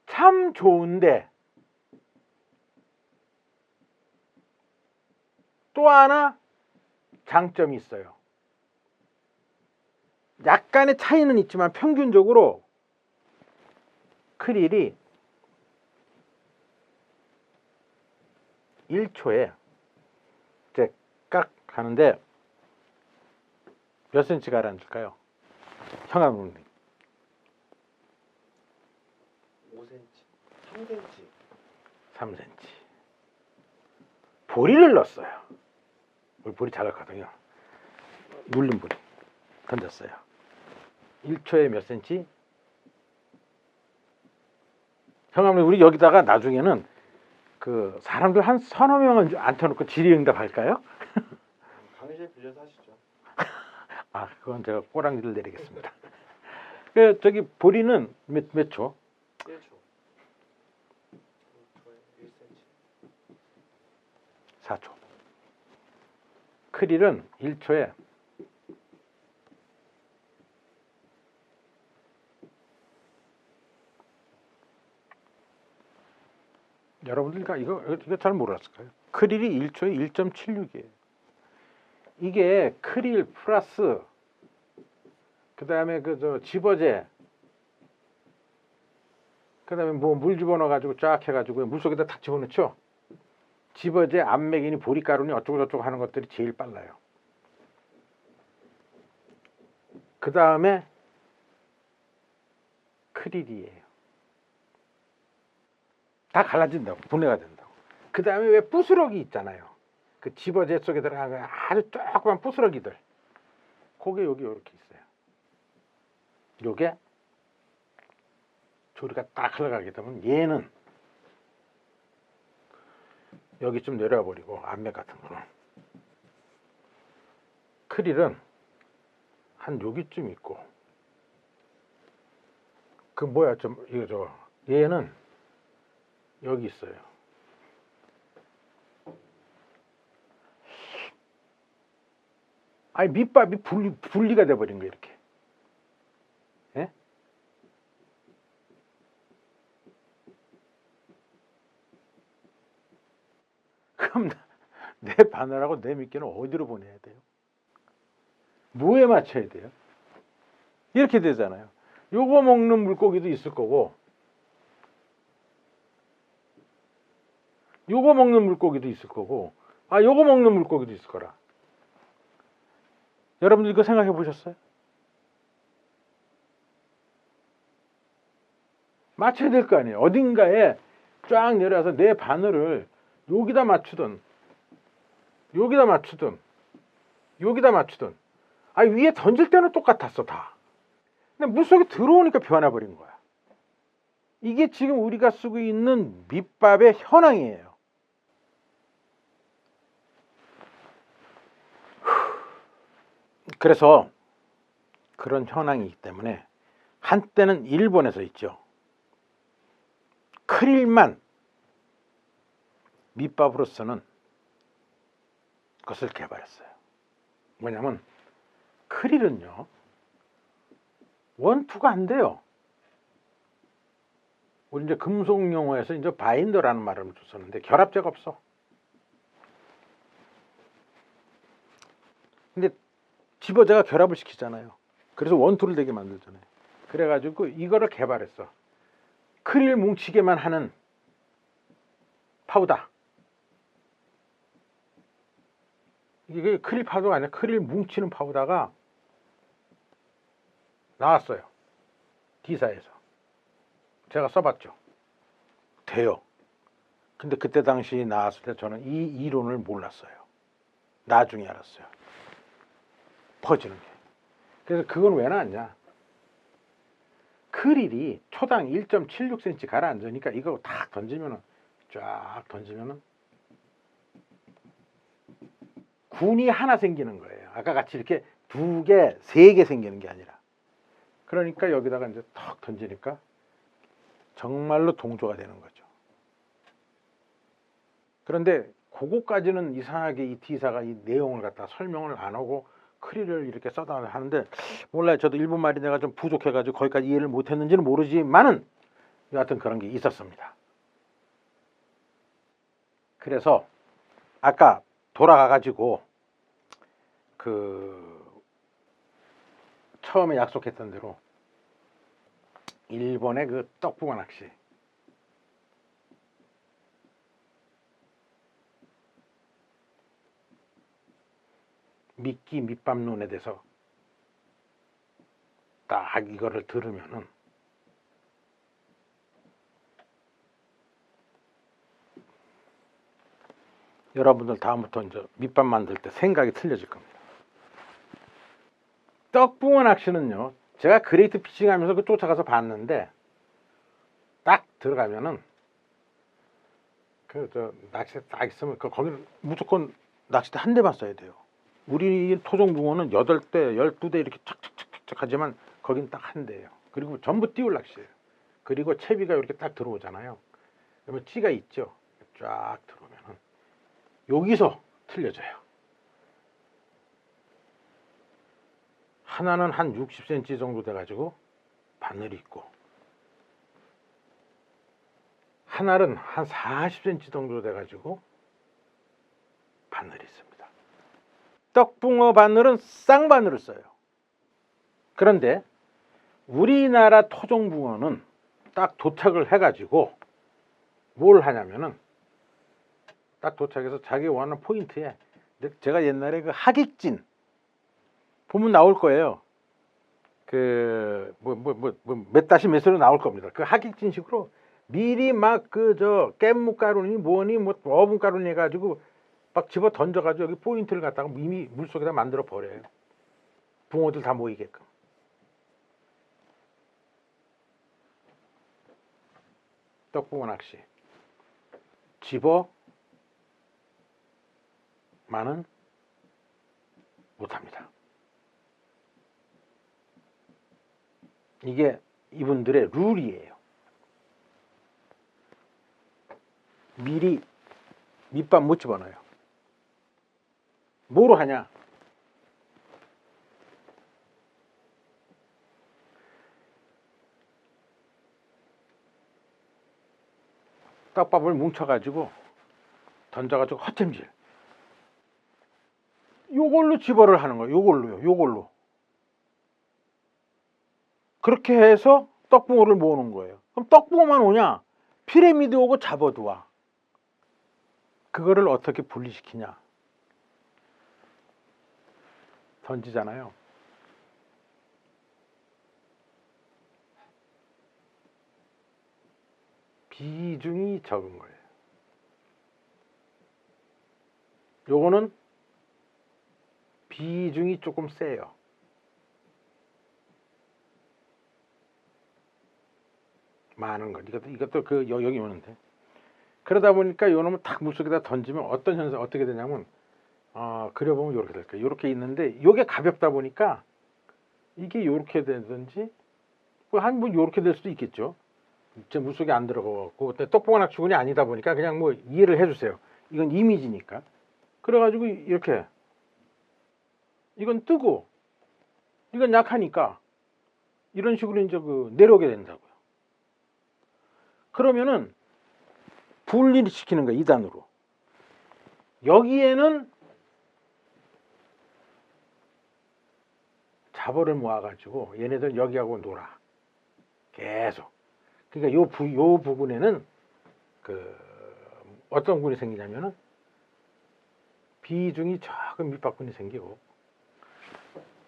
참 좋은데 또 하나 장점이 있어요. 약간의 차이는 있지만 평균적으로 크릴이 1초에 이제 깍 하는데 몇 cm 가라앉을까요? 형아님. 5cm, 3cm. 3cm. 보리를 넣었어요. 우리 보리 잘했거든요. 눌린 보리 던졌어요. 1초에 몇 cm? 형아님, 우리 여기다가 나중에는 그 사람들 한 서너 명은 앉혀놓고 질의응답 할까요? 강의실 빌려서 하시죠. 아, 그건 제가 꼬랑지를 내리겠습니다. 그 저기 보리는 몇 초? 1초. 1cm. 4초. 크릴은 1초에 여러분들 이거 잘 몰랐을까요? 크릴이 1초에 1.76이에요. 이게 크릴 플러스 그 다음에 그 저 집어제, 그 다음에 뭐 물 집어넣어 가지고 쫙 해가지고 물 속에다 탁 집어넣죠. 집어제, 암맥이니 보리가루니 어쩌고 저쩌고 하는 것들이 제일 빨라요. 그 다음에 크릴이에요. 다 갈라진다고, 분해가 된다고. 그 다음에 왜 부스러기 있잖아요. 그 집어제 속에 들어가는 아주 조그만 부스러기들. 그게 여기 이렇게 있어요. 요게 조리가 딱 흘러가게 되면 얘는 여기 좀 내려버리고, 암맥 같은 거는 크릴은 한 여기쯤 있고, 그 뭐야 좀 이거 저 얘는 여기 있어요. 아니 밑밥이 분리가 돼버린 거 이렇게. 예? 그럼 내 바늘하고 내 미끼는 어디로 보내야 돼요? 뭐에 맞춰야 돼요? 이렇게 되잖아요. 요거 먹는 물고기도 있을 거고, 요거 먹는 물고기도 있을 거고, 아 요거 먹는 물고기도 있을 거라. 여러분들 이거 생각해 보셨어요? 맞춰야 될 거 아니에요. 어딘가에 쫙 내려와서 내 바늘을 여기다 맞추든, 여기다 맞추든, 여기다 맞추든. 아 위에 던질 때는 똑같았어 다. 근데 물속에 들어오니까 변해버린 거야. 이게 지금 우리가 쓰고 있는 밑밥의 현황이에요. 그래서 그런 현황이기 때문에 한때는 일본에서 있죠. 크릴만 밑밥으로 쓰는 것을 개발했어요. 뭐냐면 크릴은요 원투가 안 돼요. 우리 이제 금속 용어에서 이제 바인더라는 말을 썼는데 결합제가 없어. 근데 집어제가 결합을 시키잖아요. 그래서 원투를 되게 만들잖아요. 그래가지고 이거를 개발했어. 크릴 뭉치게만 하는 파우더. 이게 크릴 파우더가 아니라 크릴 뭉치는 파우더가 나왔어요. D사에서. 제가 써봤죠. 돼요. 근데 그때 당시 나왔을 때 저는 이 이론을 몰랐어요. 나중에 알았어요. 퍼지는 게. 그래서 그건 왜 나왔냐. 크릴이 초당 1.76cm 가라앉으니까 이거 딱 던지면은, 쫙 던지면은 군이 하나 생기는 거예요. 아까 같이 이렇게 두 개, 세 개 생기는 게 아니라. 그러니까 여기다가 이제 턱 던지니까 정말로 동조가 되는 거죠. 그런데 그거까지는 이상하게 이 D사가 이 내용을 갖다 설명을 안 하고 크릴을 이렇게 써다 하는데, 몰라요. 저도 일본 말이 내가 좀 부족해가지고 거기까지 이해를 못했는지는 모르지만은 여하튼 그런 게 있었습니다. 그래서 아까 돌아가가지고 처음에 약속했던 대로 일본의 그 떡붕어 낚시 미끼 밑밥론에 대해서 딱 이거를 들으면은 여러분들 다음부터 이제 밑밥 만들 때 생각이 틀려질 겁니다. 떡붕어 낚시는요, 제가 그레이트 피싱 하면서 그 쫓아가서 봤는데 딱 들어가면은 낚싯대 딱 있으면 거기는 무조건 낚싯대 한 대만 써야 돼요. 우리 토종붕어는 8대, 12대 이렇게 착착착착 하지만 거긴 딱 한 대예요. 그리고 전부 띄울 낚시예요. 그리고 채비가 이렇게 딱 들어오잖아요. 그러면 찌가 있죠. 쫙 들어오면은 여기서 틀려져요. 하나는 한 60cm 정도 돼가지고 바늘이 있고, 하나는 한 40cm 정도 돼가지고 바늘이 있습니다. 떡붕어 바늘은 쌍바늘을 써요. 그런데 우리나라 토종붕어는 딱 도착을 해가지고 뭘 하냐면은 딱 도착해서 자기 원하는 포인트에, 제가 옛날에 그 하객진 보면 나올 거예요. 몇 다시 몇으로 나올 겁니다. 그 하객진식으로 미리 막 깻묵가루니 뭐니 어분가루니 해가지고 막 집어 던져가지고 여기 포인트를 갖다가 이미 물속에다 만들어 버려요. 붕어들 다 모이게끔. 떡붕어 낚시 집어만은 못합니다. 이게 이분들의 룰이에요. 미리 밑밥 못 집어넣어요. 뭐로 하냐? 떡밥을 뭉쳐가지고 던져가지고 헛챔질. 요걸로 집어를 하는 거예요. 요걸로. 그렇게 해서 떡붕어를 모으는 거예요. 그럼 떡붕어만 오냐? 피라미드 오고 잡어도 와. 그거를 어떻게 분리시키냐? 던지잖아요. 비중이 적은 거예요. 요거는 비중이 조금 세요. 많은 것. 이것도 여기 오는데. 그러다 보니까 요 놈을 딱 물속에다 던지면 어떤 현상 어떻게 되냐면, 그려보면 이렇게 될 거예요. 이렇게 있는데 요게 가볍다 보니까 이게 요렇게 되든지 뭐 요렇게 될 수도 있겠죠. 제 물속에 안 들어가고 떡붕어 낚시꾼이 아니다 보니까 그냥 뭐 이해를 해주세요. 이건 이미지니까. 그래가지고 이렇게 이건 뜨고 이건 약하니까 이런 식으로 이제 내려오게 된다고요. 그러면은 분리를 시키는 거예요. 2단으로. 여기에는 잡어를 모아가지고 얘네들 여기하고 놀아. 계속. 그러니까 요 부분에는 어떤 부분이 생기냐면은 비중이 조금 밑바꾼이 생기고,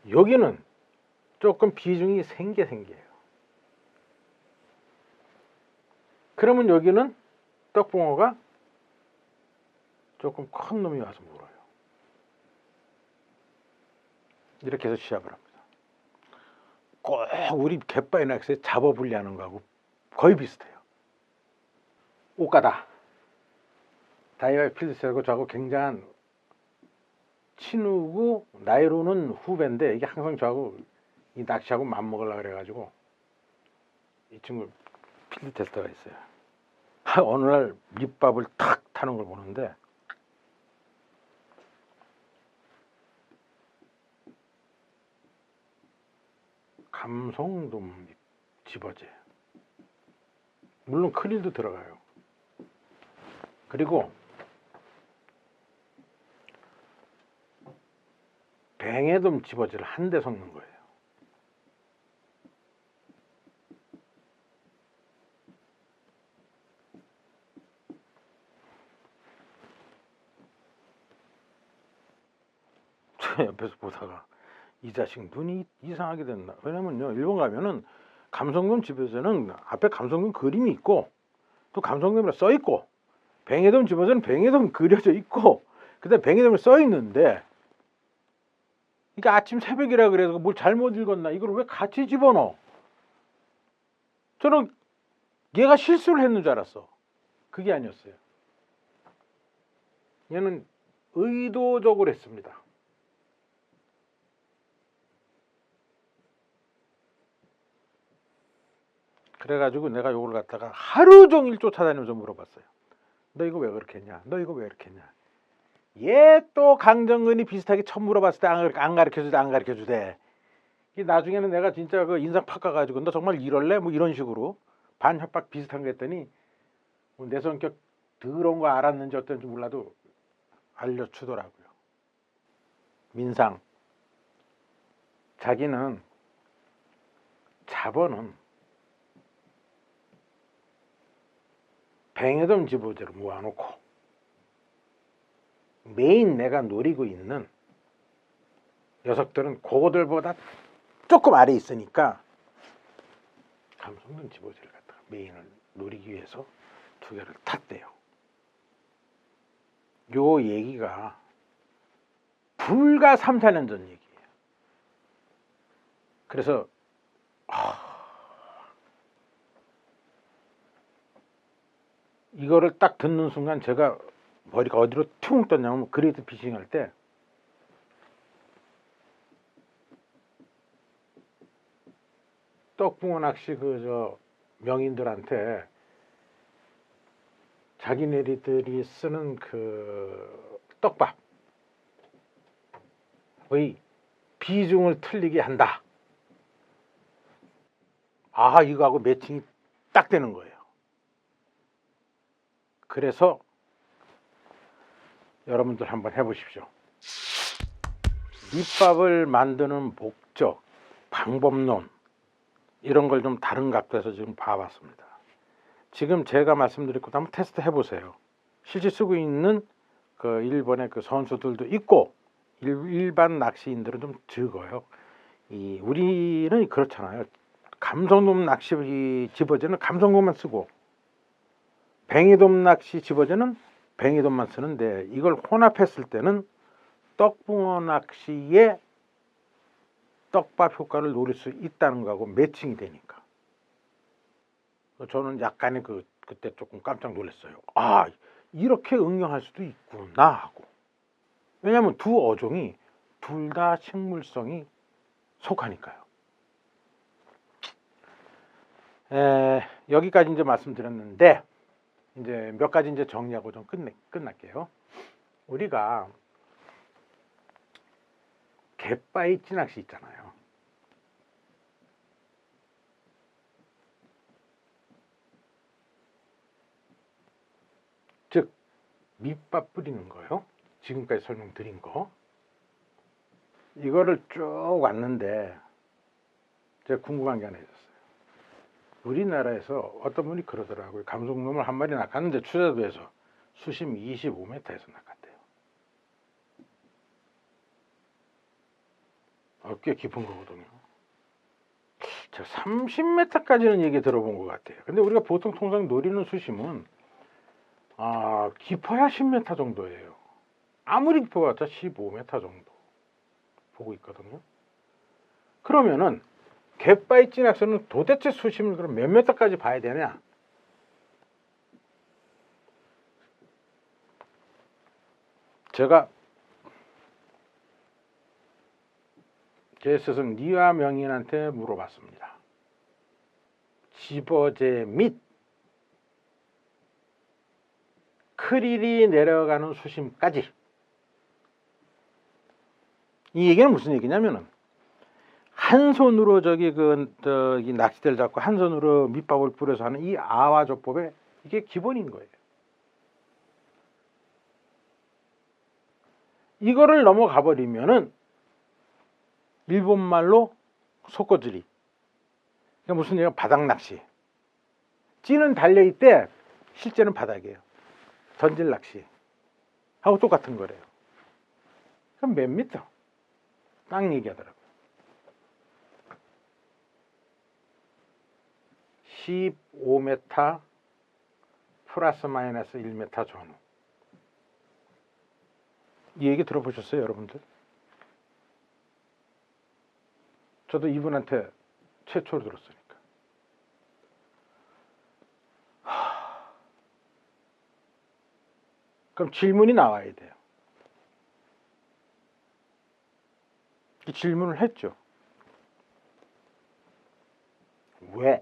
여기는 조금 비중이 생겨요. 그러면 여기는 떡붕어가 조금 큰 놈이 와서 물어요. 이렇게 해서 시합을 합니다. 꼭 우리 갯바위 낚시에 잡어 분리하는 거하고 거의 비슷해요. 오가다 다이와이 필드스하고 저하고 굉장한 친우고 나이로는 후배인데, 이게 항상 저하고 이 낚시하고 맘먹으려고 그래가지고 이 친구 필드 테스터가 있어요. 어느 날 밑밥을 탁 타는 걸 보는데 감성돔 집어제, 물론 크릴도 들어가요. 그리고 뱅에돔 집어지를 한 대 섞는 거예요. 저 옆에서 보다가 이 자식 눈이 이상하게 됐나. 왜냐면요, 일본 가면은 감성돔 집에서는 앞에 감성돔 그림이 있고 또 감성돔이라 써 있고, 뱅에돔 집에서는 뱅에돔 그려져 있고, 그다음에 뱅에돔이 써 있는데, 이게 아침 새벽이라 그래서 뭘 잘못 읽었나, 이걸 왜 같이 집어넣어? 저는 얘가 실수를 했는 줄 알았어. 그게 아니었어요. 얘는 의도적으로 했습니다. 그래가지고 내가 요걸 갖다가 하루 종일 쫓아다니면서 물어봤어요. 너 이거 왜 그렇게 했냐? 너 이거 왜 이렇게 했냐? 얘 또 강정근이 비슷하게 처음 물어봤을 때 안 가르쳐주대, 안 가르쳐주대. 나중에는 내가 진짜 그 인상 팍 가가지고 너 정말 이럴래? 뭐 이런 식으로 반협박 비슷한 거 했더니 내 성격 더러운 거 알았는지 어떤지 몰라도 알려주더라고요. 민상, 자기는 자본은 뱅에돔 집어제로 모아놓고 메인 내가 노리고 있는 녀석들은 그거들보다 조금 아래 있으니까 감성돔 집어제를 갖다가 메인을 노리기 위해서 두 개를 탔대요. 요 얘기가 불과 3, 4년 전 얘기예요. 그래서 이거를 딱 듣는 순간 제가 머리가 어디로 퉁 떴냐면, 그레이트 피싱 할 때 떡붕어 낚시 명인들한테 자기네들이 쓰는 그 떡밥의 비중을 틀리게 한다. 아, 이거하고 매칭이 딱 되는 거예요. 그래서 여러분들 한번 해보십시오. 밑밥을 만드는 목적, 방법론, 이런 걸 좀 다른 각도에서 지금 봐봤습니다. 지금 제가 말씀드린 것도 한번 테스트 해보세요. 실제 쓰고 있는 그 일본의 그 선수들도 있고 일반 낚시인들은 좀 적어요. 우리는 그렇잖아요. 감성돔 낚시 집어제는 감성돔만 쓰고, 뱅에돔 낚시 집어제는 뱅에돔만 쓰는데, 이걸 혼합했을 때는 떡붕어 낚시의 떡밥 효과를 노릴 수 있다는 거하고 매칭이 되니까 저는 약간의 그때 조금 깜짝 놀랐어요. 아, 이렇게 응용할 수도 있구나 하고. 왜냐하면 두 어종이 둘 다 식물성이 속하니까요. 여기까지 이제 말씀드렸는데, 이제 몇 가지 이제 정리하고 좀 끝날게요. 우리가 갯바위 찌낚시 있잖아요. 즉 밑밥 뿌리는 거요. 지금까지 설명드린 거. 이거를 쭉 왔는데 제가 궁금한 게 하나 있었어요. 우리나라에서 어떤 분이 그러더라고요. 감성돔을 한 마리 낚았는데 추자도에서 수심 25m에서 낚았대요. 꽤 깊은 거거든요. 제가 30m까지는 얘기 들어본 것 같아요. 근데 우리가 보통 통상 노리는 수심은 깊어야 10m 정도예요. 아무리 깊어봤자 15m 정도 보고 있거든요. 그러면은 갯바위 찌낚시는 도대체 수심을 그럼 몇 m까지 봐야 되냐? 제가 제 스승 니와 명인한테 물어봤습니다. 집어제 및 크릴이 내려가는 수심까지. 이 얘기는 무슨 얘기냐면은, 한 손으로 저기 낚싯대를 잡고 한 손으로 밑밥을 뿌려서 하는 이 아와조법에 이게 기본인 거예요. 이거를 넘어가 버리면은 일본 말로 속고지리. 그러니까 무슨 얘기가 바닥 낚시. 찌는 달려있대, 실제는 바닥이에요. 전질 낚시 하고 똑같은 거래요. 그럼 몇 미터? 딱 얘기하더라고요. 15m 플러스 마이너스 1m 전후. 이 얘기 들어보셨어요, 여러분들? 저도 이분한테 최초로 들었으니까. 그럼 질문이 나와야 돼요. 이 질문을 했죠. 왜?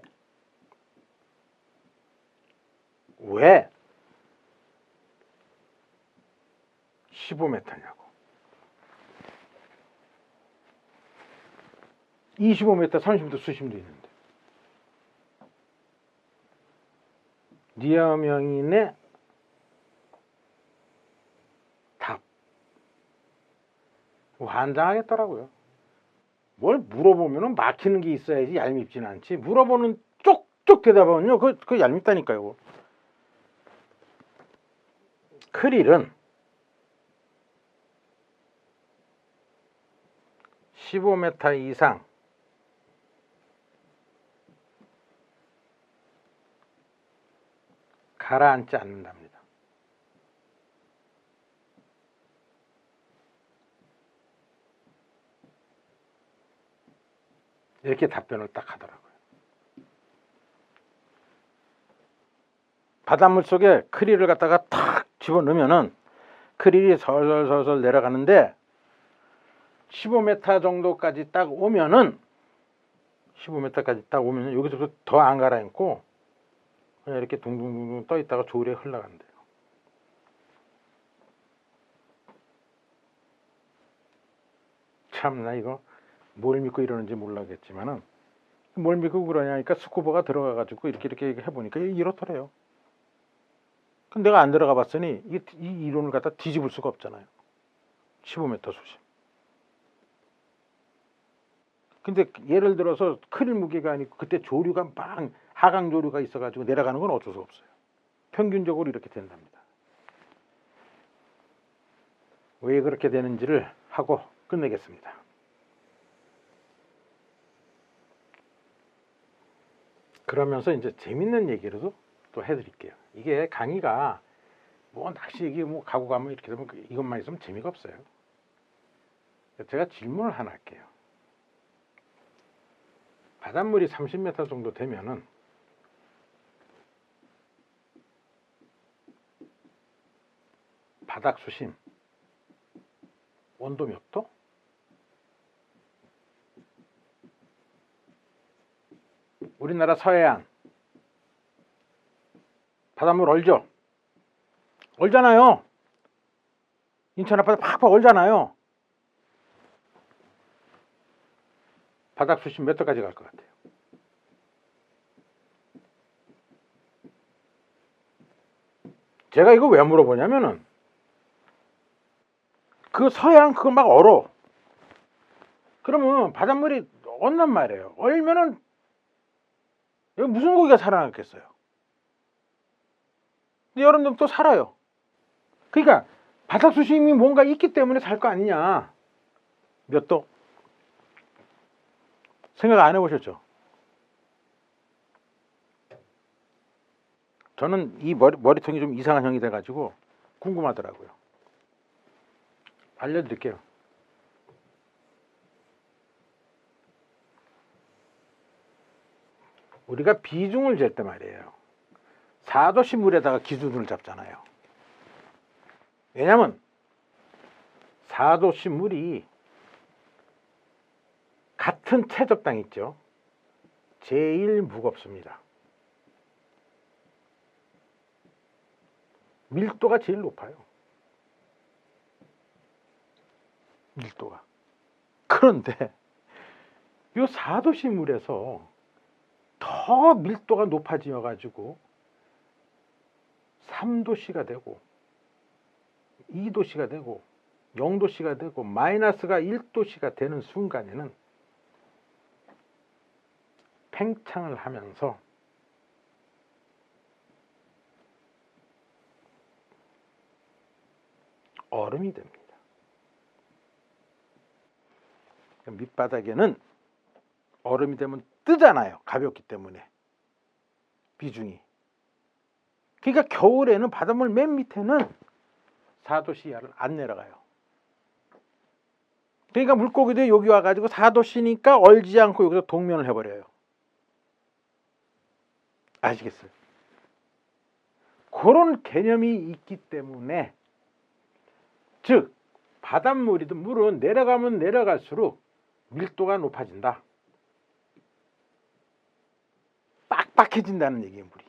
15m냐고. 25m, 30m, 수심도 있는데. 리아명인의 답. 환장하겠더라고요. 뭘 물어보면 막히는 게 있어야지 얄밉지는 않지. 물어보는 쪽쪽 대답하면요. 그거 얄밉다니까요. 크릴은 15m 이상 가라앉지 않는답니다. 이렇게 답변을 딱 하더라고요. 바닷물 속에 크릴을 갖다가 탁 집어넣으면은 크릴이 설설설설 내려가는데 15m 정도까지 딱 오면은 15m까지 딱 오면은 여기서부터 더 안 가라앉고 그냥 이렇게 둥둥둥둥 떠 있다가 조리에 흘러간대요. 참 나 이거 뭘 믿고 이러는지 몰라겠지만은 뭘 믿고 그러냐니까 스쿠버가 들어가가지고 이렇게 해보니까 이렇더래요. 근데 내가 안 들어가 봤으니 이 이론을 갖다 뒤집을 수가 없잖아요. 15m 수심. 근데 예를 들어서 크릴 무게가 아니고 그때 조류가 막 하강 조류가 있어가지고 내려가는 건 어쩔 수 없어요. 평균적으로 이렇게 된답니다. 왜 그렇게 되는지를 하고 끝내겠습니다. 그러면서 이제 재밌는 얘기로도 또 해드릴게요. 이게 강의가 뭐 낚시 얘기 뭐 가고 가면 이렇게 되면 이것만 있으면 재미가 없어요. 제가 질문을 하나 할게요. 바닷물이 30m 정도 되면은 바닥 수심 온도 몇 도? 우리나라 서해안 바닷물 얼죠? 얼잖아요. 인천 앞바다 팍팍 얼잖아요. 바닥 수심 몇 도까지 갈 것 같아요? 제가 이거 왜 물어보냐면은 그 서해안 그거 막 얼어. 그러면 바닷물이 얼란 말이에요. 얼면은 여기 무슨 고기가 살아남겠어요? 근데 여러분들 또 살아요. 그러니까 바닥 수심이 뭔가 있기 때문에 살 거 아니냐. 몇 도? 생각 안 해보셨죠? 저는 이 머리통이 좀 이상한 형이 돼가지고 궁금하더라고요. 알려드릴게요. 우리가 비중을 잴 때 말이에요. 4도씨 물에다가 기준을 잡잖아요. 왜냐면 4도씨 물이 같은 최적당 있죠. 제일 무겁습니다. 밀도가 제일 높아요. 밀도가. 그런데 이 4도씨 물에서 더 밀도가 높아져 가지고 3도씨가 되고 2도씨가 되고 0도씨가 되고 마이너스가 1도씨가 되는 순간에는 팽창을 하면서 얼음이 됩니다. 밑바닥에는 얼음이 되면 뜨잖아요. 가볍기 때문에 비중이. 그러니까 겨울에는 바닷물 맨 밑에는 4도씨 이하를 안 내려가요. 그러니까 물고기도 여기 와가지고 4도씨니까 얼지 않고 여기서 동면을 해버려요. 아시겠어요? 그런 개념이 있기 때문에, 즉 바닷물이든 물은 내려가면 내려갈수록 밀도가 높아진다. 빡빡해진다는 얘기예요, 물이.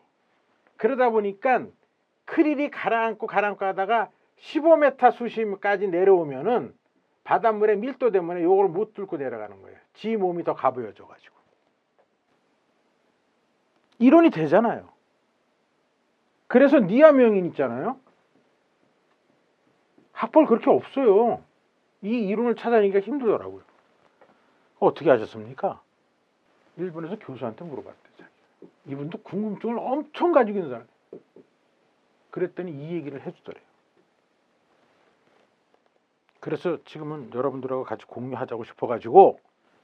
그러다 보니까 크릴이 가라앉고 하다가 15m 수심까지 내려오면은 바닷물의 밀도 때문에 요걸 못 뚫고 내려가는 거예요. 지 몸이 더 가벼워져 가지고. 이론이 되잖아요. 그래서 니아명인 있잖아요. 학벌 그렇게 없어요. 이 이론을 찾아내기가 힘들더라고요. 어떻게 하셨습니까? 일본에서 교수한테 물어봤대요. 이분도 궁금증을 엄청 가지고 있는 사람. 그랬더니 이 얘기를 해주더래요. 그래서 지금은 여러분들하고 같이 공유하자고 싶어가지고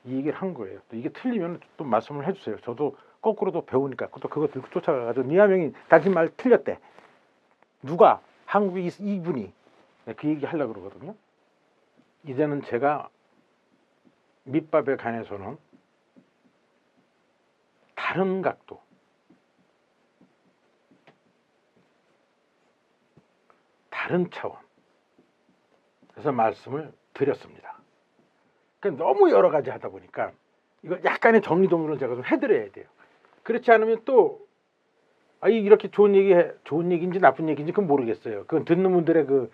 이 얘기를 한 거예요. 또 이게 틀리면 또 말씀을 해주세요. 저도 거꾸로도 배우니까 또 그거 들고 쫓아가가지고 니아명이 당신 말 틀렸대. 누가? 한국의 이분이. 그 얘기 하려고 그러거든요. 이제는 제가 밑밥에 관해서는 다른 각도, 다른 차원 그래서 말씀을 드렸습니다. 그러니까 너무 여러 가지 하다 보니까 이거 약간의 정리정돈을 제가 좀 해드려야 돼요. 그렇지 않으면 또 이렇게 좋은 얘기인지 나쁜 얘기인지 그건 모르겠어요. 그건 듣는 분들의 그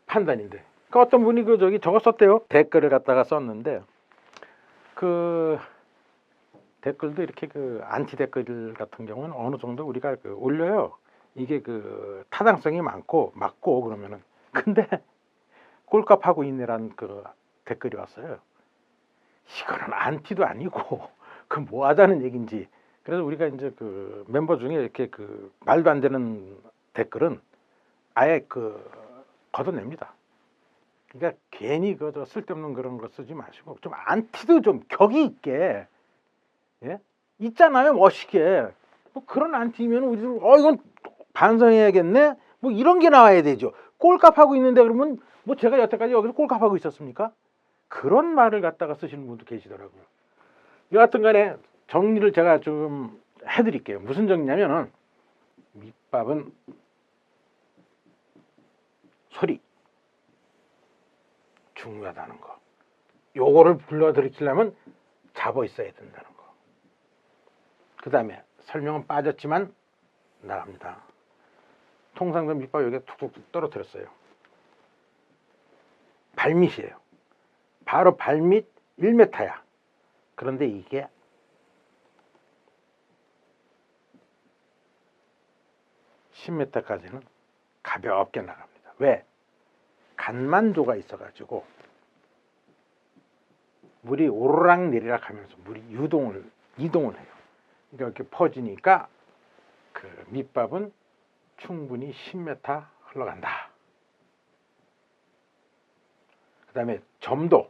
판단인데. 그 어떤 분이 적었었대요. 댓글을 갖다가 썼는데 그 댓글도 이렇게 그 안티 댓글 같은 경우는 어느 정도 우리가 올려요. 이게 그 타당성이 많고 맞고 그러면은. 근데 꼴값하고 있네라는 그 댓글이 왔어요. 이거는 안티도 아니고 그 뭐 하자는 얘기인지. 그래서 우리가 이제 그 멤버 중에 이렇게 그 말도 안 되는 댓글은 아예 걷어냅니다. 그러니까 괜히 저 쓸데없는 그런 거 쓰지 마시고 좀 안티도 좀 격이 있게, 예? 있잖아요, 멋있게. 뭐 그런 안티면 우리도 이건 반성해야겠네. 뭐 이런 게 나와야 되죠. 꼴값하고 있는데 그러면 뭐 제가 여태까지 여기서 꼴값하고 있었습니까? 그런 말을 갖다가 쓰시는 분도 계시더라고요. 여하튼 간에 정리를 제가 좀 해드릴게요. 무슨 정리냐면은 밑밥은 소리 중요하다는 거. 요거를 불러들이키려면 잡아 있어야 된다는 거. 그 다음에 설명은 빠졌지만 나갑니다. 통상적 밑밥 여기에 툭툭툭 떨어뜨렸어요. 발밑이에요. 바로 발밑 1m야. 그런데 이게 (10m까지는) 가볍게 나갑니다. 왜? 간만도가 있어가지고 물이 오르락 내리락 하면서 물이 이동을 해요. 그러니까 이렇게 퍼지니까 그 밑밥은 충분히 10m 흘러간다. 그 다음에 점도로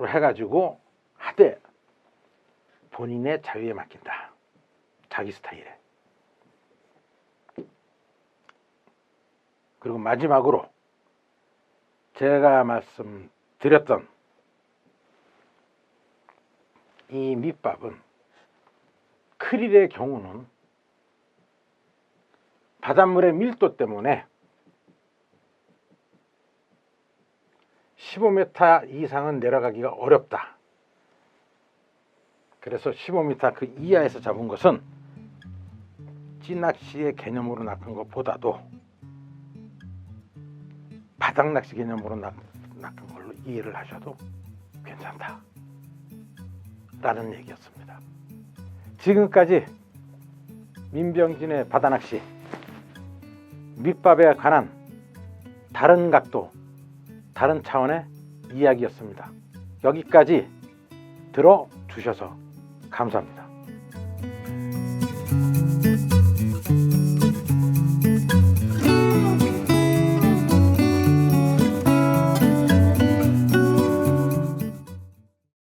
해가지고 하되 본인의 자유에 맡긴다. 자기 스타일에. 그리고 마지막으로 제가 말씀드렸던 이 밑밥은 크릴의 경우는 바닷물의 밀도 때문에 15m 이상은 내려가기가 어렵다. 그래서 15m 그 이하에서 잡은 것은 찌낚시의 개념으로 낚은 것보다도 바닥낚시 개념으로 낚은 걸로 이해를 하셔도 괜찮다 라는 얘기였습니다. 지금까지 민병진의 바다낚시 밑밥에 관한 다른 각도, 다른 차원의 이야기였습니다. 여기까지 들어주세요. 주셔서 감사합니다.